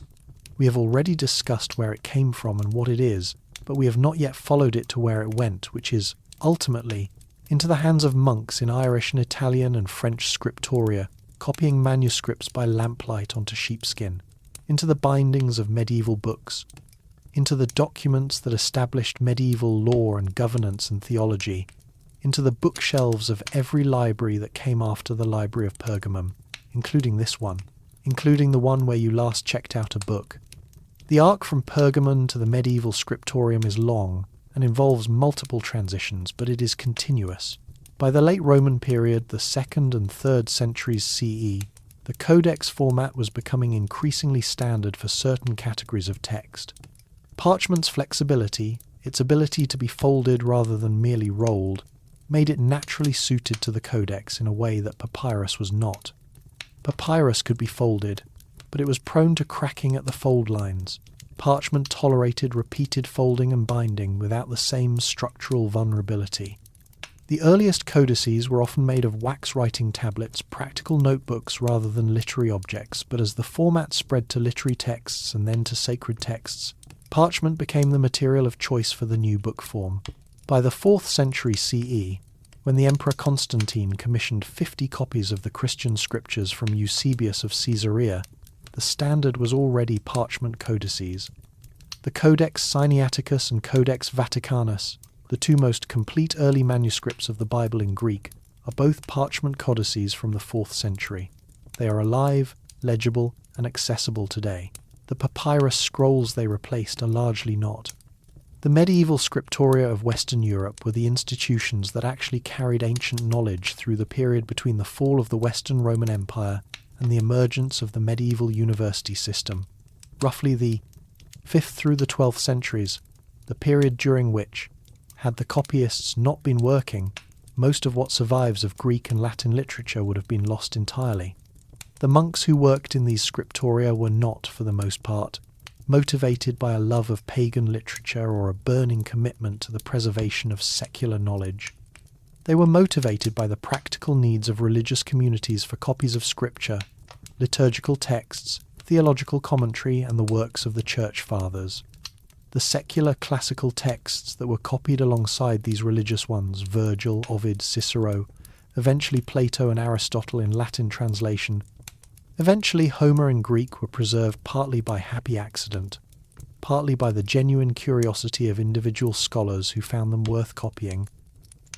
We have already discussed where it came from and what it is, but we have not yet followed it to where it went, which is, ultimately, into the hands of monks in Irish and Italian and French scriptoria, copying manuscripts by lamplight onto sheepskin, into the bindings of medieval books, into the documents that established medieval law and governance and theology, into the bookshelves of every library that came after the Library of Pergamum, including this one, including the one where you last checked out a book. The arc from Pergamon to the medieval scriptorium is long and involves multiple transitions, but it is continuous. By the late Roman period, the 2nd and 3rd centuries CE, the codex format was becoming increasingly standard for certain categories of text. Parchment's flexibility, its ability to be folded rather than merely rolled, made it naturally suited to the codex in a way that papyrus was not. Papyrus could be folded, but it was prone to cracking at the fold lines. Parchment tolerated repeated folding and binding without the same structural vulnerability. The earliest codices were often made of wax writing tablets, practical notebooks rather than literary objects, but as the format spread to literary texts and then to sacred texts, parchment became the material of choice for the new book form. By the 4th century CE, when the Emperor Constantine commissioned 50 copies of the Christian scriptures from Eusebius of Caesarea, the standard was already parchment codices. The Codex Sinaiticus and Codex Vaticanus, the two most complete early manuscripts of the Bible in Greek, are both parchment codices from the 4th century. They are alive, legible, and accessible today. The papyrus scrolls they replaced are largely not. The medieval scriptoria of Western Europe were the institutions that actually carried ancient knowledge through the period between the fall of the Western Roman Empire and the emergence of the medieval university system, roughly the 5th through the 12th centuries, the period during which, had the copyists not been working, most of what survives of Greek and Latin literature would have been lost entirely. The monks who worked in these scriptoria were not, for the most part, motivated by a love of pagan literature or a burning commitment to the preservation of secular knowledge. They were motivated by the practical needs of religious communities for copies of scripture, liturgical texts, theological commentary, and the works of the Church Fathers. The secular classical texts that were copied alongside these religious ones, Virgil, Ovid, Cicero, eventually Plato and Aristotle in Latin translation, eventually Homer in Greek, were preserved partly by happy accident, partly by the genuine curiosity of individual scholars who found them worth copying,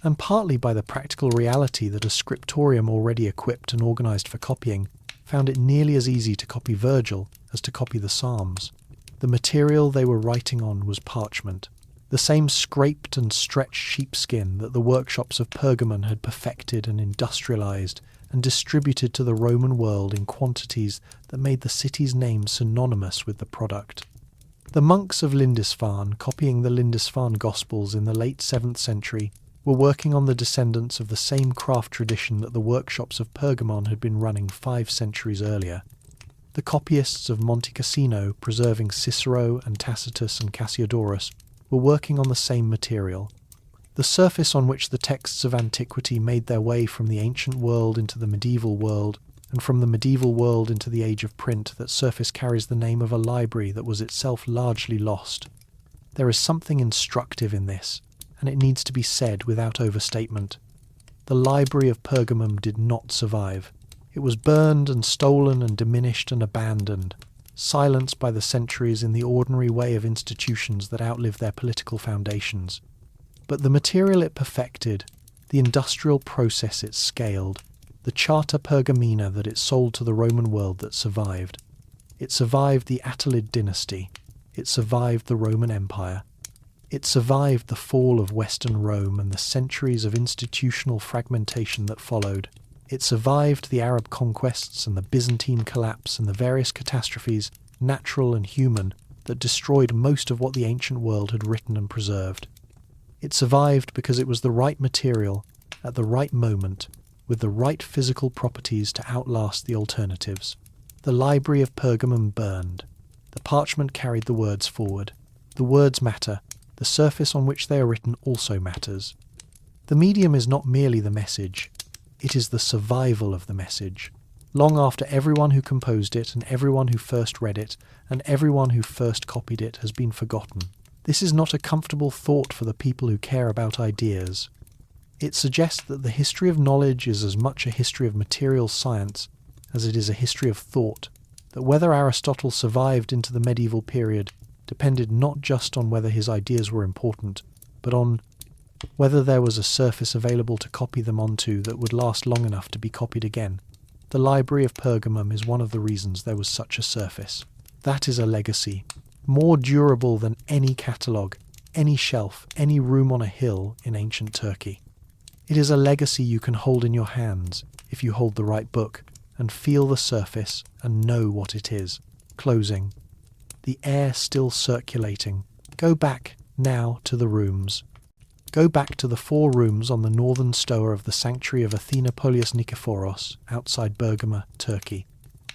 and partly by the practical reality that a scriptorium already equipped and organised for copying found it nearly as easy to copy Virgil as to copy the Psalms. The material they were writing on was parchment. the same scraped and stretched sheepskin that the workshops of Pergamum had perfected and industrialized and distributed to the Roman world in quantities that made the city's name synonymous with the product. The monks of Lindisfarne, copying the Lindisfarne Gospels in the late 7th century, were working on the descendants of the same craft tradition that the workshops of Pergamum had been running 5 centuries earlier. The copyists of Monte Cassino, preserving Cicero and Tacitus and Cassiodorus, were working on the same material. The surface on which the texts of antiquity made their way from the ancient world into the medieval world, and from the medieval world into the age of print, that surface carries the name of a library that was itself largely lost. There is something instructive in this, and it needs to be said without overstatement. The Library of Pergamum did not survive. It was burned and stolen and diminished and abandoned, silenced by the centuries in the ordinary way of institutions that outlive their political foundations. But the material it perfected, the industrial process it scaled, the Charta Pergamena that it sold to the Roman world, that survived. It survived the Attalid dynasty. It survived the Roman Empire. It survived the fall of Western Rome and the centuries of institutional fragmentation that followed. It survived the Arab conquests and the Byzantine collapse and the various catastrophes, natural and human, that destroyed most of what the ancient world had written and preserved. It survived because it was the right material, at the right moment, with the right physical properties to outlast the alternatives. The Library of Pergamum burned. The parchment carried the words forward. The words matter. The surface on which they are written also matters. The medium is not merely the message. It is the survival of the message. Long after everyone who composed it and everyone who first read it and everyone who first copied it has been forgotten. This is not a comfortable thought for the people who care about ideas. It suggests that the history of knowledge is as much a history of material science as it is a history of thought, that whether Aristotle survived into the medieval period depended not just on whether his ideas were important, but on whether there was a surface available to copy them onto that would last long enough to be copied again. The Library of Pergamum is one of the reasons there was such a surface. That is a legacy, more durable than any catalogue, any shelf, any room on a hill in ancient Turkey. It is a legacy you can hold in your hands, if you hold the right book, and feel the surface and know what it is. Closing. The air still circulating. Go back now to the rooms. Go back to the 4 rooms on the northern stoa of the sanctuary of Athena Polius Nikephoros, outside Bergama, Turkey,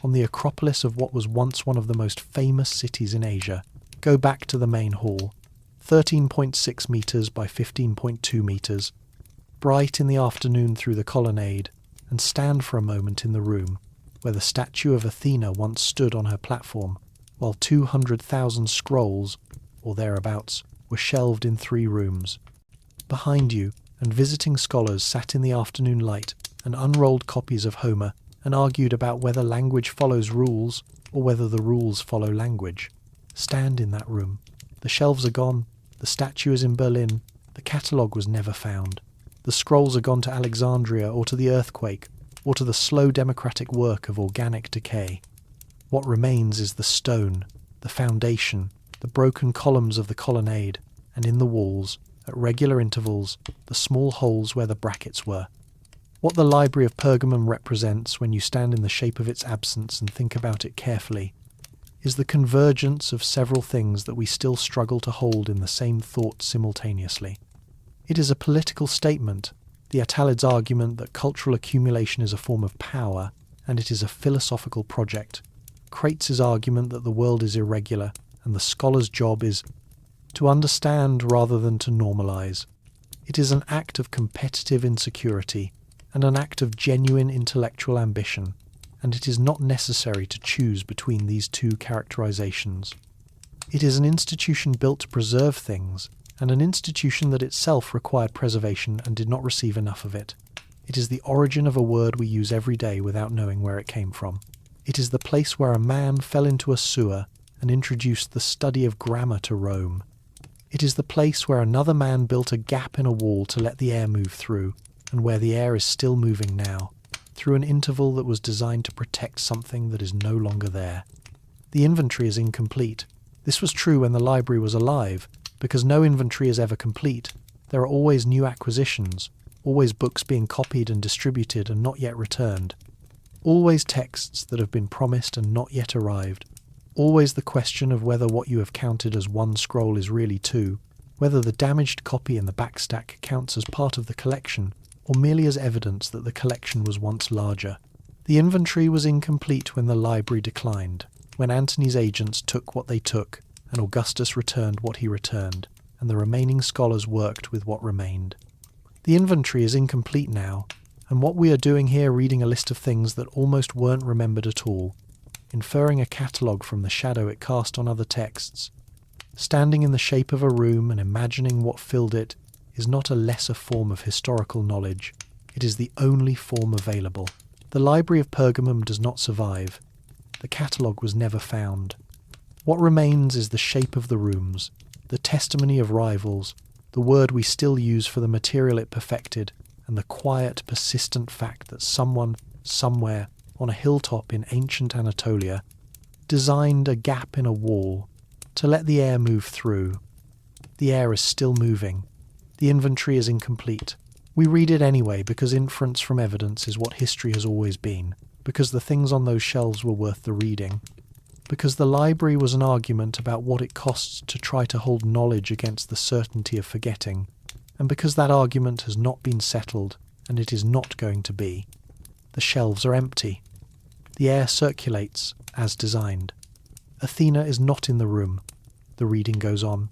on the acropolis of what was once one of the most famous cities in Asia. Go back to the main hall, 13.6 metres by 15.2 metres, bright in the afternoon through the colonnade, and stand for a moment in the room where the statue of Athena once stood on her platform, while 200,000 scrolls, or thereabouts, were shelved in 3 rooms. Behind you, and visiting scholars sat in the afternoon light and unrolled copies of Homer and argued about whether language follows rules or whether the rules follow language. Stand in that room. The shelves are gone. The statue is in Berlin. The catalogue was never found. The scrolls are gone to Alexandria or to the earthquake or to the slow democratic work of organic decay. What remains is the stone, the foundation, the broken columns of the colonnade, and in the walls, at regular intervals, the small holes where the brackets were. What the Library of Pergamum represents, when you stand in the shape of its absence and think about it carefully, is the convergence of several things that we still struggle to hold in the same thought simultaneously. It is a political statement, the Attalid's argument that cultural accumulation is a form of power, and it is a philosophical project. Crates' argument that the world is irregular, and the scholar's job is to understand rather than to normalize. It is an act of competitive insecurity, and an act of genuine intellectual ambition, and it is not necessary to choose between these 2 characterizations. It is an institution built to preserve things, and an institution that itself required preservation and did not receive enough of it. It is the origin of a word we use every day without knowing where it came from. It is the place where a man fell into a sewer and introduced the study of grammar to Rome. It is the place where another man built a gap in a wall to let the air move through, and where the air is still moving now, through an interval that was designed to protect something that is no longer there. The inventory is incomplete. This was true when the library was alive, Because no inventory is ever complete, there are always new acquisitions, always books being copied and distributed and not yet returned, always texts that have been promised and not yet arrived, always the question of whether what you have counted as one scroll is really two, whether the damaged copy in the backstack counts as part of the collection or merely as evidence that the collection was once larger. The inventory was incomplete when the library declined, when Antony's agents took what they took, and Augustus returned what he returned, and the remaining scholars worked with what remained. The inventory is incomplete now, and what we are doing here reading a list of things that almost weren't remembered at all, inferring a catalogue from the shadow it cast on other texts, standing in the shape of a room and imagining what filled it, is not a lesser form of historical knowledge. It is the only form available. The Library of Pergamum does not survive. The catalogue was never found. What remains is the shape of the rooms, the testimony of rivals, the word we still use for the material it perfected, and the quiet, persistent fact that someone, somewhere, on a hilltop in ancient Anatolia, designed a gap in a wall to let the air move through. The air is still moving. The inventory is incomplete. We read it anyway because inference from evidence is what history has always been, because the things on those shelves were worth the reading, because the library was an argument about what it costs to try to hold knowledge against the certainty of forgetting, and because that argument has not been settled, and it is not going to be. The shelves are empty. The air circulates as designed. Athena is not in the room. The reading goes on.